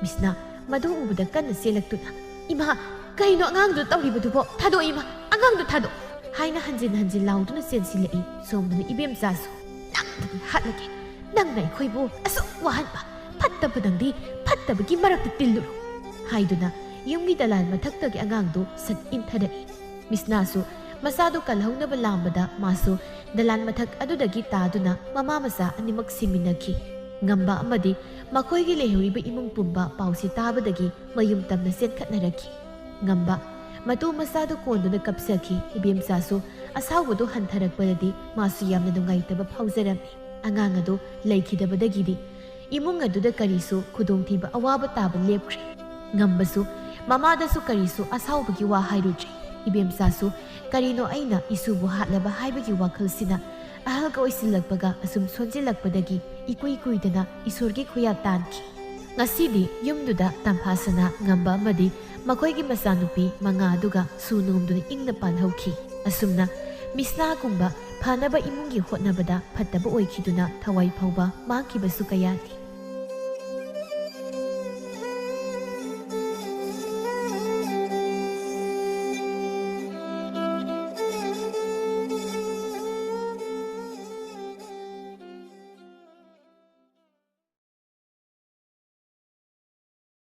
ꯃꯤꯁꯅ ꯃꯗꯨ ꯎꯕꯗ ꯀꯟꯅ ꯆꯦꯜꯂꯛꯇꯨꯅ "ꯏꯃꯥ, ꯀꯩꯅꯣ ꯑꯉꯥꯡꯗꯨ ꯇꯧꯔꯤꯕꯗꯨꯕꯣ? ꯊꯥꯗꯣꯛ ꯏꯃꯥ, ꯑꯉꯥꯡꯗꯨ ꯊꯥꯗꯣꯛ" ꯍꯥꯏꯅ ꯍꯟꯖꯤꯟ ꯍꯟꯖꯤꯟ ꯂꯥꯎꯗꯨꯅ ꯆꯦꯟꯁꯤꯜꯂꯛꯏ꯫ ꯁꯣꯝꯗꯅ ꯏꯕꯦꯝꯆꯥꯁꯨ "ꯅꯪꯗꯒꯤ ꯍꯥꯠꯂꯒꯦ, ꯅꯪꯅ ꯑꯩꯈꯣꯏꯕꯨ ꯑꯁꯨꯛ ꯋꯥꯍꯟꯕ, ꯐꯠꯇꯕ ꯅꯪꯗꯤ ꯐꯠꯇꯕꯒꯤ ꯃꯔꯛꯇ ꯇꯤꯜꯂꯨꯔꯣ" ꯍꯥꯏꯗꯨꯅ ꯌꯨꯝꯒꯤ ꯗꯂꯥꯟ ꯃꯊꯛꯇꯒꯤ ꯑꯉꯥꯡꯗꯨ ꯁꯠ ꯏꯟꯊꯔꯛꯏ꯫ ꯃꯤꯁꯅꯥꯁꯨ ꯃꯆꯥꯗꯨ ꯀꯜꯍꯧꯅꯕ ꯂꯥꯝꯕꯗ ꯃꯥꯁꯨ ꯗꯂꯥꯟ ꯃꯊꯛ ꯑꯗꯨꯗꯒꯤ ꯇꯥꯗꯨꯅ ꯃꯃꯥ ꯃꯆꯥ ꯑꯅꯤꯃꯛ ꯁꯤꯃꯤꯟꯅꯈꯤ꯫ ꯉꯝꯕ ꯑꯃꯗꯤ ꯃꯈꯣꯏꯒꯤ ꯂꯩꯍꯧꯔꯤꯕ ꯏꯃꯨꯡ ꯄꯨꯝꯕ ꯄꯥꯎꯁꯤ ꯇꯥꯕꯗꯒꯤ ꯃꯌꯨꯝ ꯇꯝꯅ ꯆꯦꯟꯈꯠꯅꯔꯛꯈꯤ꯫ ꯉꯝꯕ ꯃꯇꯨ ꯃꯆꯥꯗꯨ ꯀꯣꯟꯗꯨꯅ ꯀꯞꯆꯈꯤ꯫ ꯏꯕꯦꯝꯆꯥꯁꯨ ꯑꯁꯥꯎꯕꯗꯨ ꯍꯟꯊꯔꯛꯄꯗꯗꯤ ꯃꯥꯁꯨ ꯌꯥꯝꯅ ꯅꯨꯡꯉꯥꯏꯇꯕ ꯐꯥꯎꯖꯔꯝꯃꯤ꯫ ꯑꯉꯥꯡ ꯑꯗꯨ ꯂꯩꯈꯤꯗꯕꯗꯒꯤꯗꯤ ꯏꯃꯨꯡ ꯑꯗꯨꯗ ꯀꯔꯤꯁꯨ ꯈꯨꯗꯣꯡꯊꯤꯕ ꯑꯋꯥꯕ ꯇꯥꯕ ꯂꯦꯞꯈ꯭ꯔꯦ꯫ ꯉꯝꯕꯁꯨ ꯃꯃꯥꯗꯁꯨ ꯀꯔꯤꯁꯨ ꯑꯁꯥꯎꯕꯒꯤ ꯋꯥ ꯍꯥꯏꯔꯨꯗ꯭ꯔꯦ꯫ ꯏꯕꯦꯝꯆꯥꯁꯨ ꯀꯔꯤꯅꯣ ꯑꯩꯅ ꯏꯁꯨꯕꯨ ꯍꯥꯠꯂꯕ ꯍꯥꯏꯕꯒꯤ ꯋꯥꯈꯜꯁꯤꯅ ꯑꯍꯜꯒ ꯑꯣꯏꯁꯤꯜꯂꯛꯄꯒ ꯑꯁꯨꯝ ꯁꯣꯟꯖꯤꯜꯂꯛꯄꯗꯒꯤ ꯏꯀꯨꯏ ꯀꯨꯏꯗꯅ ꯏꯁꯣꯔꯒꯤ ꯈꯨꯌꯥ ꯇꯥꯟꯈꯤ꯫ ꯉꯁꯤꯗꯤ ꯌꯨꯝꯗꯨꯗ ꯇꯝꯐꯥꯁꯅꯥ, ꯉꯝꯕ ꯑꯃꯗꯤ ꯃꯈꯣꯏꯒꯤ ꯃꯆꯥꯅꯨꯄꯤ 5 ꯑꯗꯨꯒ ꯁꯨ ꯅꯣꯝꯗꯨꯅ ꯏꯪꯅ ꯄꯥꯟꯍꯧꯈꯤ꯫ ꯑꯁꯨꯝꯅ ꯃꯤꯁꯅꯥꯒꯨꯝꯕ ꯐꯅꯕ ꯏꯃꯨꯡꯒꯤ ꯍꯣꯠꯅꯕꯗ ꯐꯠꯇꯕ ꯑꯣꯏꯈꯤꯗꯨꯅ ꯊꯋꯥꯏ ꯐꯥꯎꯕ ꯃꯥꯡꯈꯤꯕꯁꯨ ꯀꯌꯥꯅꯤ꯫